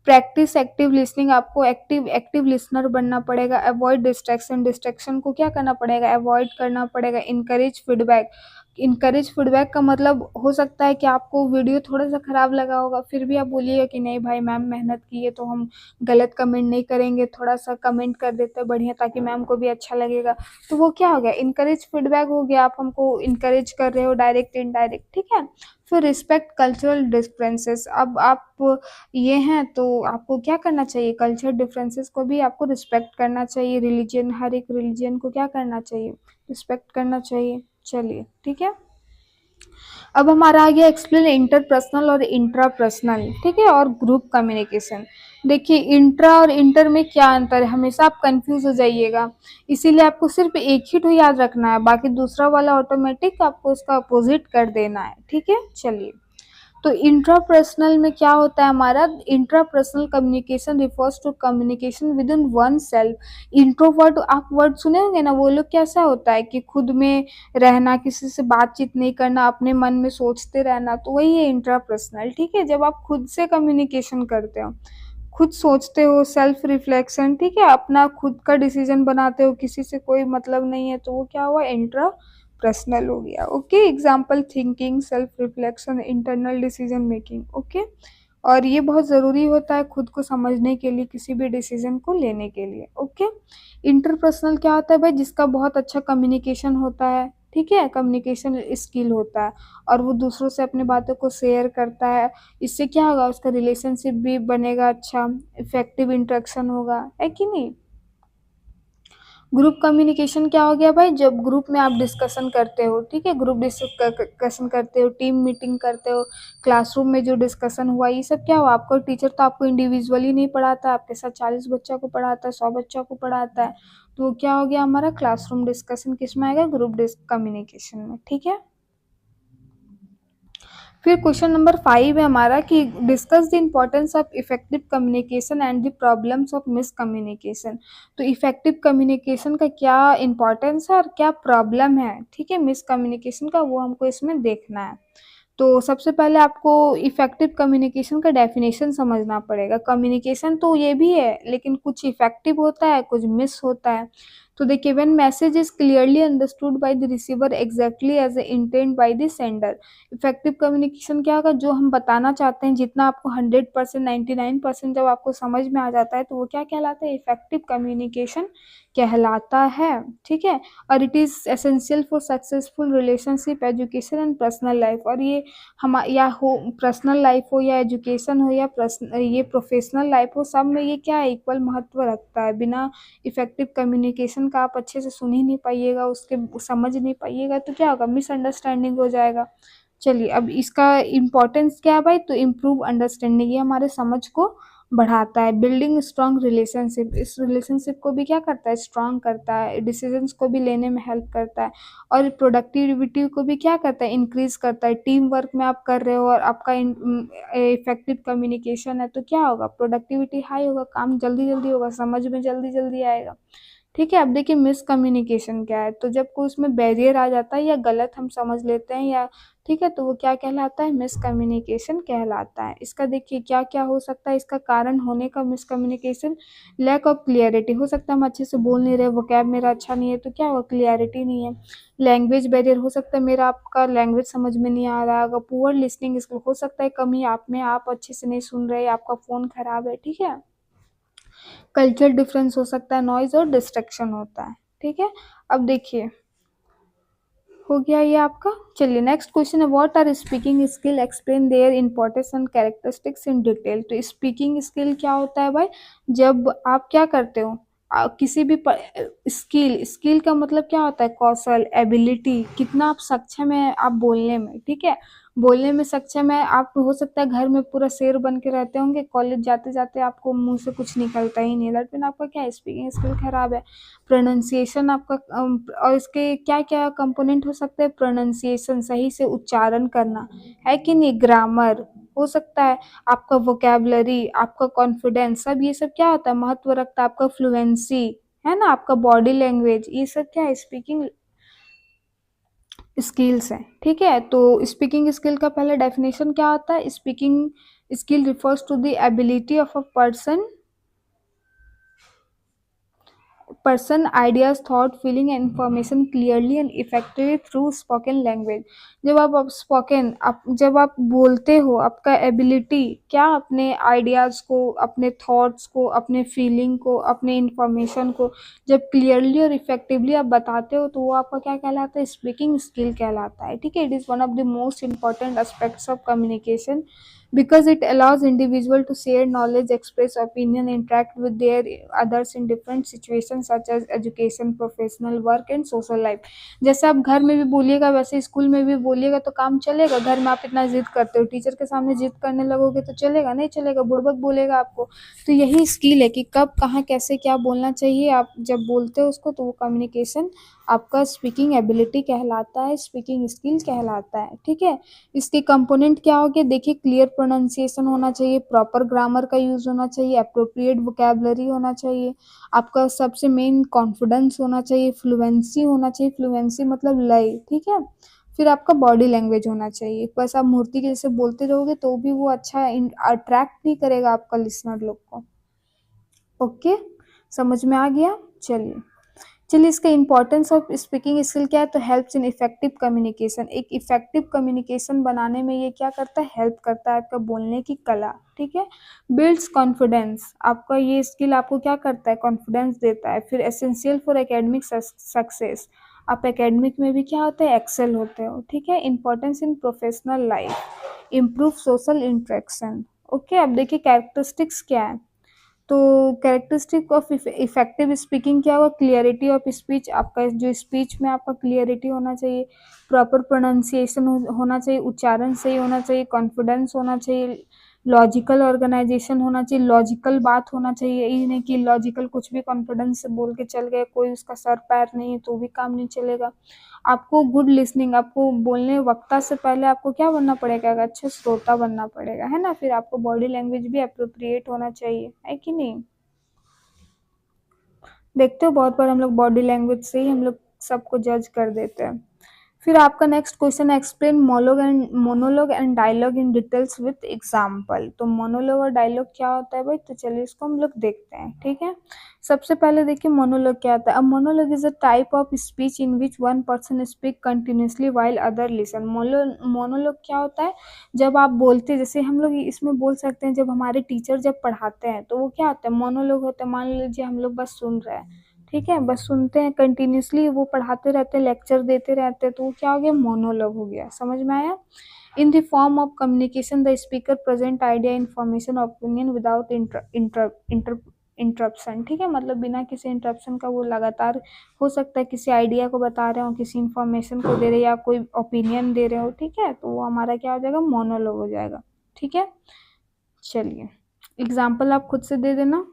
Speaker 1: प्रैक्टिस एक्टिव लिसनिंग, आपको एक्टिव एक्टिव लिसनर बनना पड़ेगा। अवॉइड डिस्ट्रैक्शन, डिस्ट्रैक्शन को क्या करना पड़ेगा, अवॉइड करना पड़ेगा। इनकरेज फीडबैक, इनकरेज फीडबैक का मतलब हो सकता है कि आपको वीडियो थोड़ा सा खराब लगा होगा, फिर भी आप बोलिएगा कि नहीं भाई मैम मेहनत की है तो हम गलत कमेंट नहीं करेंगे, थोड़ा सा कमेंट कर देते हैं बढ़िया ताकि मैम को भी अच्छा लगेगा। तो वो क्या हो गया, इनकरेज फीडबैक हो गया, आप हमको इनकरेज कर रहे हो डायरेक्ट इनडायरेक्ट, ठीक है। फिर रिस्पेक्ट कल्चरल डिफरेंसेस, अब आप ये हैं तो आपको क्या करना चाहिए, कल्चर डिफरेंसेस को भी आपको रिस्पेक्ट करना चाहिए। रिलीजन, हर एक रिलीजन को क्या करना चाहिए, रिस्पेक्ट करना चाहिए। चलिए, ठीक है। अब हमारा आ गया एक्सप्लेन इंटरपर्सनल और इंट्रापर्सनल, ठीक है, और ग्रुप कम्युनिकेशन। देखिए इंट्रा और इंटर में क्या अंतर है, हमेशा आप कंफ्यूज हो जाइएगा, इसीलिए आपको सिर्फ एक ही तो याद रखना है, बाकी दूसरा वाला ऑटोमेटिक आपको उसका अपोजिट कर देना है, ठीक है। चलिए, तो इंट्रापर्सनल में क्या होता है हमारा, intrapersonal communication refers to communication within oneself. Introvert, आप वर्ड सुने होंगे ना, वो लोग कैसा होता है कि खुद में रहना, किसी से बातचीत नहीं करना, अपने मन में सोचते रहना, तो वही है इंट्रापर्सनल, ठीक है। जब आप खुद से कम्युनिकेशन करते हो, खुद सोचते हो, सेल्फ रिफ्लेक्शन, ठीक है, अपना खुद का डिसीजन बनाते हो, किसी से कोई मतलब नहीं है, तो वो क्या हुआ, इंट्रा पर्सनल हो गया। Okay, example thinking, self reflection, internal decision making. Okay, और ये बहुत ज़रूरी होता है खुद को समझने के लिए, किसी भी डिसीजन को लेने के लिए। ओके, इंटरपर्सनल क्या होता है भाई, जिसका बहुत अच्छा कम्युनिकेशन होता है, ठीक है, कम्युनिकेशन स्किल होता है, और वो दूसरों से अपनी बातों को शेयर करता है। इससे क्या होगा, उसका रिलेशनशिप भी बनेगा अच्छा, इफेक्टिव इंटरेक्शन होगा, है कि नहीं। ग्रुप कम्युनिकेशन क्या हो गया भाई, जब ग्रुप में आप डिस्कशन करते हो, ठीक है, ग्रुप डिस्कशन करते हो, टीम मीटिंग करते हो, क्लासरूम में जो डिस्कशन हुआ, ये सब क्या हुआ, आपको टीचर तो आपको इंडिविजुअली नहीं पढ़ाता, आपके साथ 40 बच्चा को पढ़ाता है, 100 बच्चा को पढ़ाता है, तो क्या हो गया हमारा क्लासरूम डिस्कशन, किस में आएगा, ग्रुप कम्युनिकेशन में, ठीक है। फिर क्वेश्चन नंबर 5 है हमारा कि discuss the importance of effective communication and the problems of miss communication. तो इफेक्टिव कम्युनिकेशन का क्या इम्पोर्टेंस है और क्या प्रॉब्लम है, ठीक है, मिस कम्युनिकेशन का, वो हमको इसमें देखना है। तो सबसे पहले आपको इफेक्टिव कम्युनिकेशन का डेफिनेशन समझना पड़ेगा। कम्युनिकेशन तो ये भी है लेकिन कुछ इफेक्टिव होता है, कुछ मिस होता है। तो देखिए, when message is clearly understood by the receiver exactly as intent by the sender. Effective communication क्या होगा, जो हम बताना चाहते हैं जितना आपको 100%, 99% जब आपको समझ में आ जाता है तो वो क्या कहलाता है, इफेक्टिव कम्युनिकेशन कहलाता है, ठीक है। और it is essential for successful relationship, education and personal life. और ये हम या हो पर्सनल लाइफ हो या एजुकेशन हो या ये प्रोफेशनल लाइफ हो, सब में ये क्या है, इक्वल महत्व रखता है। बिना इफेक्टिव कम्युनिकेशन का आप अच्छे से सुन ही नहीं पाइएगा, उसके समझ नहीं पाइएगा, तो क्या होगा, मिसअंडरस्टैंडिंग हो जाएगा। चलिए, अब इसका इम्पोर्टेंस क्या है भाई, तो इम्प्रूव अंडरस्टैंडिंग, ये हमारे समझ को बढ़ाता है। बिल्डिंग स्ट्रॉन्ग रिलेशनशिप, इस रिलेशनशिप को भी क्या करता है, स्ट्रॉन्ग करता है, डिसीजंस को भी लेने में हेल्प करता है, और प्रोडक्टिविटी को भी क्या करता है, इंक्रीज करता है। टीम वर्क में आप कर रहे हो और आपका इफेक्टिव कम्युनिकेशन है तो क्या होगा, प्रोडक्टिविटी हाई होगा, काम जल्दी जल्दी होगा, समझ में जल्दी जल्दी आएगा। ठीक है। अब देखिए मिसकम्युनिकेशन क्या है, तो जब कोई उसमें बैरियर आ जाता है या गलत हम समझ लेते हैं या ठीक है, तो वो क्या कहलाता है, मिसकम्युनिकेशन कहलाता है। इसका देखिए क्या क्या हो सकता है, इसका कारण होने का मिसकम्युनिकेशन, लैक ऑफ क्लियरिटी, हो सकता है हम अच्छे से बोल नहीं रहे, वोकैब मेरा अच्छा नहीं है तो क्या हुआ, क्लियरिटी नहीं है। लैंग्वेज बैरियर, हो सकता है मेरा आपका लैंग्वेज समझ में नहीं आ रहा। अगर पुअर लिसनिंग स्किल, हो सकता है कमी आप में, आप अच्छे से नहीं सुन रहे, आपका फ़ोन खराब है, ठीक है। कल्चर डिफरेंस हो सकता है, नॉइज और डिस्ट्रैक्शन होता है, ठीक है। अब देखिए हो गया ये आपका। चलिए नेक्स्ट क्वेश्चन है, what are speaking skill, explain their importance and characteristics in detail. तो स्पीकिंग स्किल क्या होता है भाई, जब आप क्या करते हो, किसी भी स्किल, स्किल का मतलब क्या होता है, कौशल, एबिलिटी, कितना आप सक्षम है आप बोलने में, ठीक है। बोलने में सक्षम है आप, हो सकता है घर में पूरा शेर बन के रहते होंगे, कॉलेज जाते जाते आपको मुंह से कुछ निकलता ही नहीं, लेकिन आपका क्या है, स्पीकिंग स्किल खराब है। प्रोनाउंसिएशन आपका और इसके क्या क्या कंपोनेंट हो सकते हैं, प्रोनाउंसिएशन, सही से उच्चारण करना है कि नहीं, ग्रामर हो सकता है, आपका वोकैबुलरी, आपका कॉन्फिडेंस, सब ये सब क्या होता है, महत्व रखता है। आपका फ्लुएंसी है ना, आपका बॉडी लैंग्वेज, ये सब क्या है, स्पीकिंग स्किल्स हैं, ठीक है। तो स्पीकिंग स्किल का पहले डेफिनेशन क्या होता है, speaking skill refers to the ability of a person ideas thought feeling and information clearly and effectively through spoken language। जब आप स्पोकन, आप जब आप बोलते हो, आपका एबिलिटी क्या, अपने आइडियाज़ को, अपने थॉट्स को, अपने फीलिंग को, अपने इंफॉर्मेशन को जब क्लियरली और इफेक्टिवली आप बताते हो, तो वो आपका क्या कहलाता है, स्पीकिंग स्किल कहलाता है, ठीक है। It is one of the most important aspects of communication because it allows individual to share knowledge, express opinion, interact with their others in different situations such as education, professional work and social life। जैसे आप घर में भी बोलिएगा वैसे school में भी बोलिएगा तो काम चलेगा। घर में आप इतना जिद करते हो, टीचर के सामने जिद करने लगोगे तो चलेगा, नहीं चलेगा, बुड़बक बोलेगा आपको। तो यही स्किल है कि कब कहाँ कैसे क्या बोलना चाहिए, आप जब बोलते हो उसको, तो वो कम्युनिकेशन आपका स्पीकिंग एबिलिटी कहलाता है, स्पीकिंग स्किल कहलाता है, ठीक है। इसके कंपोनेंट क्या हो गए, देखिए क्लियर प्रोनाउंसिएशन होना चाहिए, प्रॉपर ग्रामर का यूज होना चाहिए, अप्रोप्रिएट वोकैबुलरी होना चाहिए, आपका सबसे मेन कॉन्फिडेंस होना चाहिए, फ्लुएंसी होना चाहिए, फ्लुएंसी मतलब लय, ठीक है। फिर आपका बॉडी लैंग्वेज होना चाहिए, बस आप मूर्ति के जैसे बोलते रहोगे तो भी वो अच्छा अट्रैक्ट नहीं करेगा आपका लिसनर लोग को। ओके, समझ में आ गया। चलिए चलिए इसका इंपॉर्टेंस ऑफ स्पीकिंग स्किल क्या है, तो हेल्प्स इन इफेक्टिव कम्युनिकेशन। एक इफेक्टिव कम्युनिकेशन बनाने में ये क्या करता है, हेल्प करता है आपका बोलने की कला, ठीक है। बिल्ड्स कॉन्फिडेंस, आपका ये स्किल आपको क्या करता है, कॉन्फिडेंस देता है। फिर एसेंशियल फॉर एकेडमिक सक्सेस, आप एकेडमिक में भी क्या होते हैं, एक्सेल होते हो, ठीक है। Importance in professional life, improve social interaction. Okay, अब देखिए कैरेक्टरिस्टिक्स क्या है, तो कैरेक्टरिस्टिक ऑफ इफेक्टिव स्पीकिंग क्या हुआ, क्लियरिटी ऑफ स्पीच, आपका जो स्पीच में आपका क्लियरिटी होना चाहिए, प्रॉपर प्रोनाउंसिएशन होना चाहिए, उच्चारण सही होना चाहिए, कॉन्फिडेंस होना चाहिए, लॉजिकल ऑर्गेनाइजेशन होना चाहिए, लॉजिकल बात होना चाहिए, ये नहीं कि लॉजिकल कुछ भी कॉन्फिडेंस से बोल के चल गए, कोई उसका सर पैर नहीं तो भी काम नहीं चलेगा। आपको गुड लिसनिंग, आपको बोलने वक्ता से पहले आपको क्या बनना पड़ेगा, अच्छा श्रोता बनना पड़ेगा, है ना। फिर आपको बॉडी लैंग्वेज भी अप्रोप्रिएट होना चाहिए, है कि नहीं। देखते हो बहुत बार हम लोग बॉडी लैंग्वेज से ही हम लोग सबको जज कर देते हैं। फिर आपका नेक्स्ट क्वेश्चन है, explain monologue and dialogue in details with example. तो मोनोलॉग और डायलॉग क्या होता है भाई, तो चलिए इसको हम लोग देखते हैं, ठीक है। सबसे पहले देखिए मोनोलॉग क्या होता है। अ monologue is a type of speech in which one person speak continuously while other listen. Monologue क्या होता है, जब आप बोलते, जैसे हम लोग इसमें बोल सकते हैं, जब हमारे टीचर जब पढ़ाते हैं तो वो क्या होता है, मोनोलॉग होता है। मान लीजिए हम लोग बस सुन रहे हैं, ठीक है, बस सुनते हैं कंटिन्यूसली, वो पढ़ाते रहते हैं, लेक्चर देते रहते हैं, तो वो क्या हो गया, मोनोलॉग हो गया, समझ में आया। In the form of communication the speaker present idea, information, opinion without interruption, ठीक है, मतलब बिना किसी इंटरप्शन का वो लगातार, हो सकता है किसी आइडिया को बता रहे हो, किसी इंफॉर्मेशन को दे रहे हो या कोई ओपिनियन दे रहे हो, ठीक है, तो वो हमारा क्या हो जाएगा, मोनोलॉग हो जाएगा, ठीक है। चलिए एग्जाम्पल आप खुद से दे देना।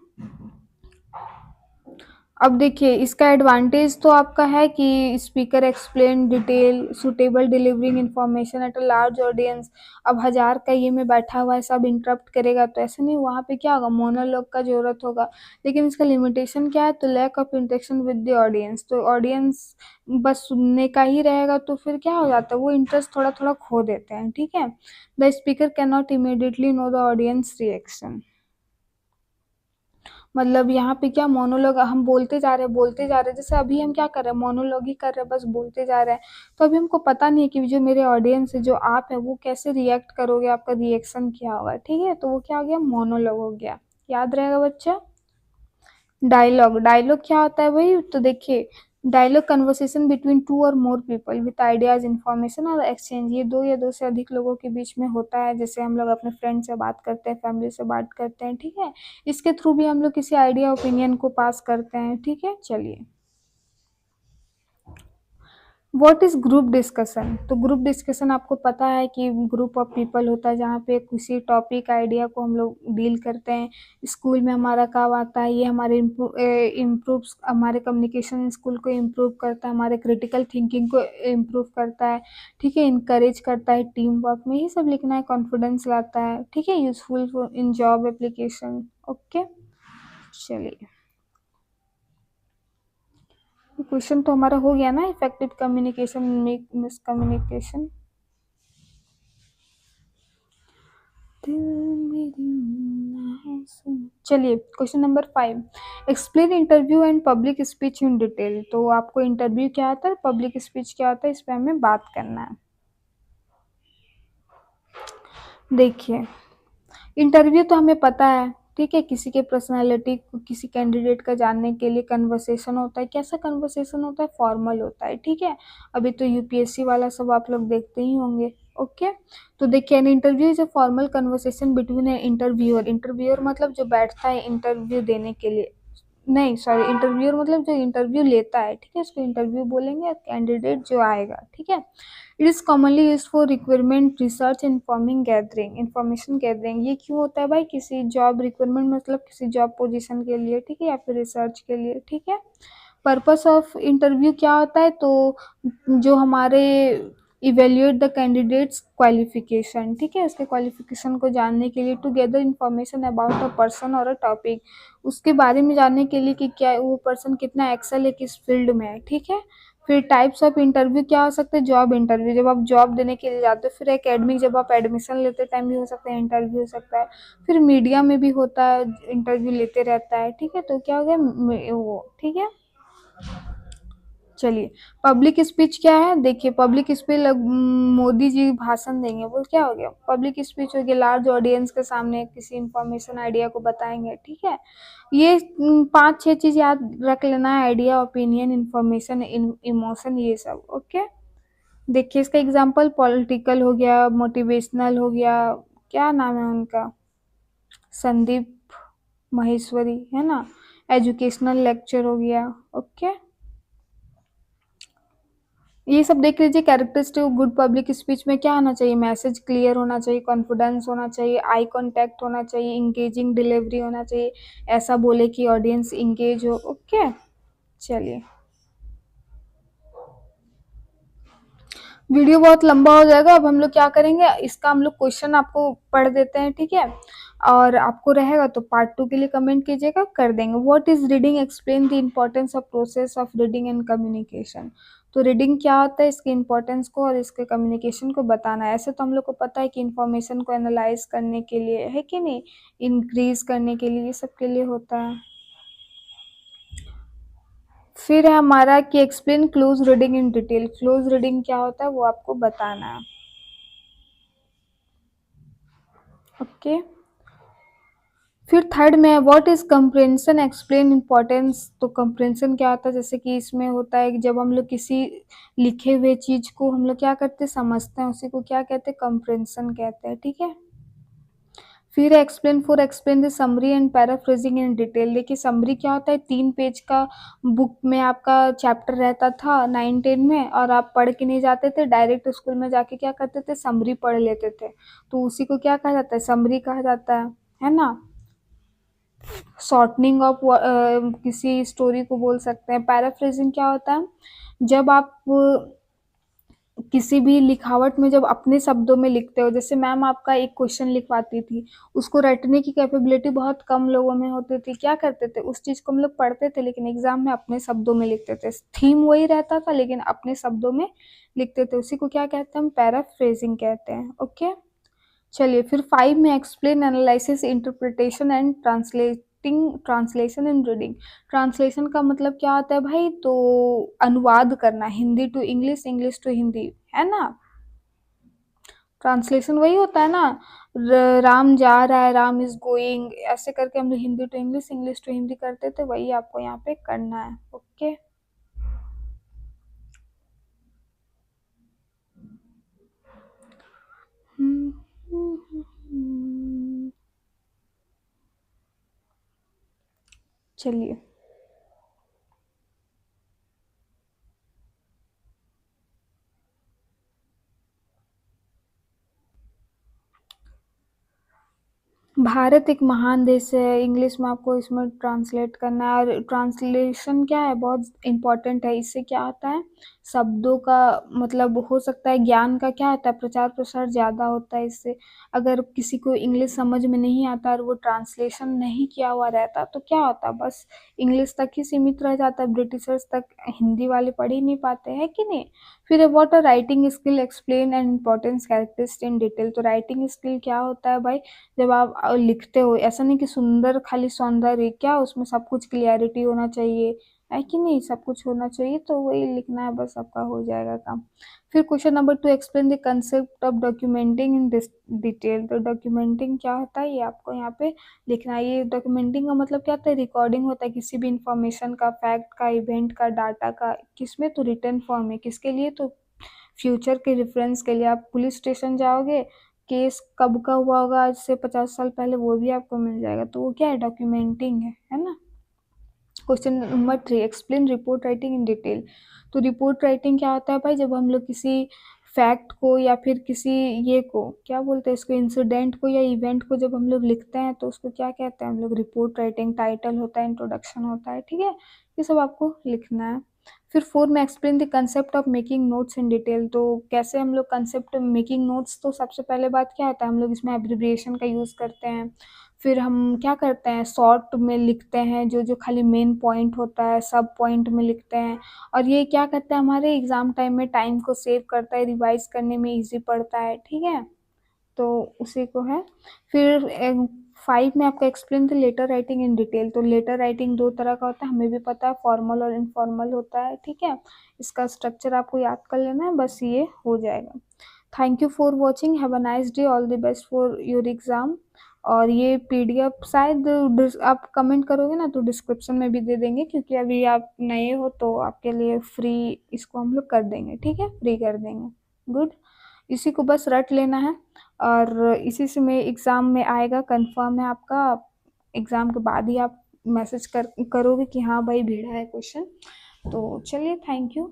Speaker 1: अब देखिए इसका एडवांटेज तो आपका है कि speaker explain detail suitable delivering information at a large audience. अब हजार का ये में बैठा हुआ है, सब इंटरप्ट करेगा तो ऐसे नहीं, वहाँ पे क्या होगा, मोनोलॉग का जरूरत होगा। लेकिन इसका लिमिटेशन क्या है, तो lack of interaction with the audience, तो ऑडियंस बस सुनने का ही रहेगा तो फिर क्या हो जाता है, वो इंटरेस्ट थोड़ा थोड़ा खो देते हैं, ठीक है। The speaker can not immediately know the audience reaction. मतलब यहाँ पे क्या, मोनोलॉग हम बोलते जा रहे हैं, जैसे अभी हम क्या कर रहे हैं, मोनोलॉग ही कर रहे हैं, बस बोलते जा रहे हैं। तो अभी हमको पता नहीं है कि जो मेरे ऑडियंस है, जो आप है, वो कैसे रिएक्ट करोगे, आपका रिएक्शन क्या होगा, ठीक है। तो वो क्या हो गया, मोनोलॉग हो गया। याद रहेगा बच्चा। डायलॉग, डायलॉग क्या होता है भाई, तो देखिए डायलॉग कन्वर्सेशन बिटवीन टू और more people with ideas information और एक्सचेंज, ये दो या दो से अधिक लोगों के बीच में होता है। जैसे हम लोग अपने फ्रेंड से बात करते हैं, फैमिली से बात करते हैं, ठीक है। इसके थ्रू भी हम लोग किसी आइडिया ओपिनियन को पास करते हैं, ठीक है। चलिए, व्हाट इज ग्रुप डिस्कशन, तो ग्रुप डिस्कशन आपको पता है कि ग्रुप ऑफ पीपल होता है जहाँ पे किसी टॉपिक आइडिया को हम लोग डील करते हैं। स्कूल में हमारा काम आता है, ये हमारे इम्प्रूव हमारे कम्युनिकेशन स्कूल को इम्प्रूव करता है, हमारे क्रिटिकल थिंकिंग को इम्प्रूव करता है, ठीक है। इनकरेज करता है टीम वर्क में, ये सब लिखना है, कॉन्फिडेंस लाता है, ठीक है। Useful in job application, okay. चलिए, क्वेश्चन तो हमारा हो गया ना, इफेक्टिव कम्युनिकेशन मिस कम्युनिकेशन। चलिए, question number 5, explain interview and public speech in detail. तो आपको इंटरव्यू क्या होता है, पब्लिक स्पीच क्या होता है, इस पर हमें बात करना है। देखिए, इंटरव्यू तो हमें पता है, ठीक है, किसी के पर्सनालिटी को, किसी कैंडिडेट का जानने के लिए कन्वर्सेशन होता है। कैसा कन्वर्सेशन होता है, फॉर्मल होता है, ठीक है। अभी तो यूपीएससी वाला सब आप लोग देखते ही होंगे, ओके। तो देखिए, an interview is a formal conversation between A interviewer, interviewer मतलब जो बैठता है इंटरव्यू देने के लिए, नहीं सॉरी, इंटरव्यूअर मतलब जो इंटरव्यू लेता है, ठीक है, उसको इंटरव्यू बोलेंगे, कैंडिडेट जो आएगा, ठीक है। It is commonly use for requirement research informing gathering, information gathering. ये क्यों होता है भाई, किसी जॉब रिक्वायरमेंट मतलब किसी जॉब पोजीशन के लिए, ठीक है, या फिर रिसर्च के लिए, ठीक है। पर्पस ऑफ इंटरव्यू क्या होता है, तो जो हमारे इवेल्युएट द कैंडिडेट्स क्वालिफिकेशन, ठीक है, उसके क्वालिफिकेशन को जानने के लिए, to gather information about a person और अ टॉपिक, उसके बारे में जानने के लिए कि क्या वो पर्सन कितना एक्सेल है किस फील्ड में है, ठीक है। फिर टाइप्स ऑफ इंटरव्यू क्या हो सकते हैं, जॉब इंटरव्यू, जब आप जॉब देने के लिए जाते हो। फिर एकेडमिक, जब आप एडमिशन लेते टाइम भी हो सकता है, इंटरव्यू हो सकता है। फिर मीडिया में भी होता है, इंटरव्यू लेते रहता है, ठीक है। तो क्या हो गया वो, ठीक है। चलिए, पब्लिक स्पीच क्या है, देखिए पब्लिक स्पीच मोदी जी भाषण देंगे, वो क्या हो गया, पब्लिक स्पीच हो गया, लार्ज ऑडियंस के सामने किसी इंफॉर्मेशन आइडिया को बताएंगे, ठीक है। ये 5-6 चीज याद रख लेना है, आइडिया, ओपिनियन, इंफॉर्मेशन, इमोशन, ये सब, ओके। देखिए इसका एग्जांपल पॉलिटिकल हो गया, मोटिवेशनल हो गया, क्या नाम है उनका, संदीप महेश्वरी, है ना। एजुकेशनल लेक्चर हो गया, ओके। ये सब देख लीजिए। कैरेक्टरिस्टिक गुड पब्लिक स्पीच में क्या होना चाहिए, मैसेज क्लियर होना चाहिए, कॉन्फिडेंस होना चाहिए, आई कांटेक्ट होना चाहिए, इंगेजिंग डिलीवरी होना चाहिए, ऐसा बोले कि ऑडियंस इंगेज हो, ओके। चलिए, वीडियो बहुत लंबा हो जाएगा, अब हम लोग क्या करेंगे, इसका हम लोग क्वेश्चन आपको पढ़ देते हैं, ठीक है। और आपको रहेगा तो पार्ट 2 के लिए कमेंट कीजिएगा, कर देंगे। What is reading, explain the importance of process of reading and communication. तो रीडिंग क्या होता है, इसके इम्पोर्टेंस को और इसके कम्युनिकेशन को बताना है। ऐसे तो हम लोग को पता है कि इन्फॉर्मेशन को एनालाइज करने के लिए, है कि नहीं, इंक्रीज करने के लिए, ये सब के लिए होता है। फिर है हमारा कि explain close reading in detail, close reading क्या होता है वो आपको बताना है, ओके। फिर थर्ड में है what is compression, explain importance. तो कंप्रेंशन क्या होता है, जैसे कि इसमें होता है कि जब हम लोग किसी लिखे हुए चीज को हम लोग क्या करते हैं, समझते हैं, उसी को क्या कहते हैं, कंप्रेंशन कहते हैं, ठीक है। फिर explain, for explain the summary and paraphrasing in detail. देखिए समरी क्या होता है, 3 पेज का बुक में आपका चैप्टर रहता था 9-10 में, और आप पढ़ के नहीं जाते थे, डायरेक्ट स्कूल में जाके क्या करते थे, समरी पढ़ लेते थे। तो उसी को क्या कहा जाता है, समरी कहा जाता है ना। शॉर्टनिंग ऑफ किसी स्टोरी को बोल सकते हैं। पैराफ्रेजिंग क्या होता है, जब आप किसी भी लिखावट में जब अपने शब्दों में लिखते हो, जैसे मैम आपका एक क्वेश्चन लिखवाती थी, उसको रटने की कैपेबिलिटी बहुत कम लोगों में होती थी, क्या करते थे, उस चीज़ को हम लोग पढ़ते थे लेकिन एग्जाम में अपने शब्दों में लिखते थे, थीम वही रहता था लेकिन अपने शब्दों में लिखते थे, उसी को क्या कहते हैं, हम पैराफ्रेजिंग कहते हैं। ओके, चलिए फिर 5 में explain, analysis, interpretation and translation and reading. Translation का मतलब क्या होता है भाई, तो अनुवाद करना, Hindi to English, English to Hindi, है ना। ट्रांसलेशन वही होता है ना, राम जा रहा है, राम इज गोइंग, ऐसे करके हम लोग Hindi to English, English to Hindi करते थे, वही आपको यहाँ पे करना है। ओके, चलिए, भारत एक महान देश है, इंग्लिश में आपको इसमें ट्रांसलेट करना है, और ट्रांसलेशन क्या है, बहुत इम्पोर्टेंट है। इससे क्या होता है, शब्दों का मतलब हो सकता है, ज्ञान का क्या होता है, प्रचार प्रसार ज़्यादा होता है इससे। अगर किसी को इंग्लिश समझ में नहीं आता और वो ट्रांसलेशन नहीं किया हुआ रहता तो क्या होता, बस इंग्लिश तक ही सीमित रह जाता है, ब्रिटिशर्स तक हिंदी वाले पढ़ ही नहीं पाते हैं कि नहीं। फिर what a writing skill, explain and importance characteristic in detail. तो राइटिंग स्किल क्या होता है भाई, जब आप लिखते हो, ऐसा नहीं कि सुंदर खाली सौंदर्य, क्या उसमें सब कुछ क्लियरिटी होना चाहिए, है कि नहीं, सब कुछ होना चाहिए, तो वही लिखना है, बस आपका हो जाएगा काम। फिर question number 2, explain the concept of documenting in detail. तो डॉक्यूमेंटिंग क्या होता है, ये आपको यहाँ पे लिखना है। ये डॉक्यूमेंटिंग का मतलब क्या होता है, रिकॉर्डिंग होता है किसी भी इंफॉर्मेशन का, फैक्ट का, इवेंट का, डाटा का, किसमें, तो रिटर्न फॉर्म में, किसके लिए, तो फ्यूचर के रेफरेंस के लिए। आप पुलिस स्टेशन जाओगे, केस कब का हुआ होगा, आज से 50 साल पहले, वो भी आपको मिल जाएगा, तो वो क्या है, डॉक्यूमेंटिंग है ना। Question number 3, explain report writing in detail. तो रिपोर्ट राइटिंग क्या होता है भाई, जब हम लोग किसी फैक्ट को या फिर किसी ये को क्या बोलते हैं, इसको इंसिडेंट को या इवेंट को जब हम लोग लिखते हैं तो उसको क्या कहते हैं हम लोग, रिपोर्ट राइटिंग। टाइटल होता है, इंट्रोडक्शन होता है, ठीक है, ये सब आपको लिखना है। फिर 4 में explain the concept of making notes in detail. तो कैसे हम लोग कंसेप्ट मेकिंग नोट्स, तो सबसे पहले बात क्या होता है, हम लोग इसमें एब्रिविएशन का यूज़ करते हैं। फिर हम क्या करते हैं, शॉर्ट में लिखते हैं, जो जो खाली मेन पॉइंट होता है सब पॉइंट में लिखते हैं। और ये क्या करता है, हमारे एग्जाम टाइम में टाइम को सेव करता है, रिवाइज करने में इजी पड़ता है, ठीक है, तो उसी को है। फिर 5 में आपका explain the letter writing in detail. तो लेटर राइटिंग दो तरह का होता है, हमें भी पता है, फॉर्मल और इनफॉर्मल होता है, ठीक है, इसका स्ट्रक्चर आपको याद कर लेना है, बस ये हो जाएगा। Thank you for watching, have a nice day, all the best for your exam. और ये पीडीएफ शायद आप कमेंट करोगे ना तो डिस्क्रिप्शन में भी दे देंगे, क्योंकि अभी आप नए हो तो आपके लिए फ्री इसको हम लोग कर देंगे, ठीक है, फ्री कर देंगे। गुड, इसी को बस रट लेना है, और इसी से में एग्ज़ाम में आएगा, कंफर्म है आपका। एग्ज़ाम के बाद ही आप मैसेज करोगे कि हाँ भाई भिड़ा है क्वेश्चन। तो चलिए, थैंक यू।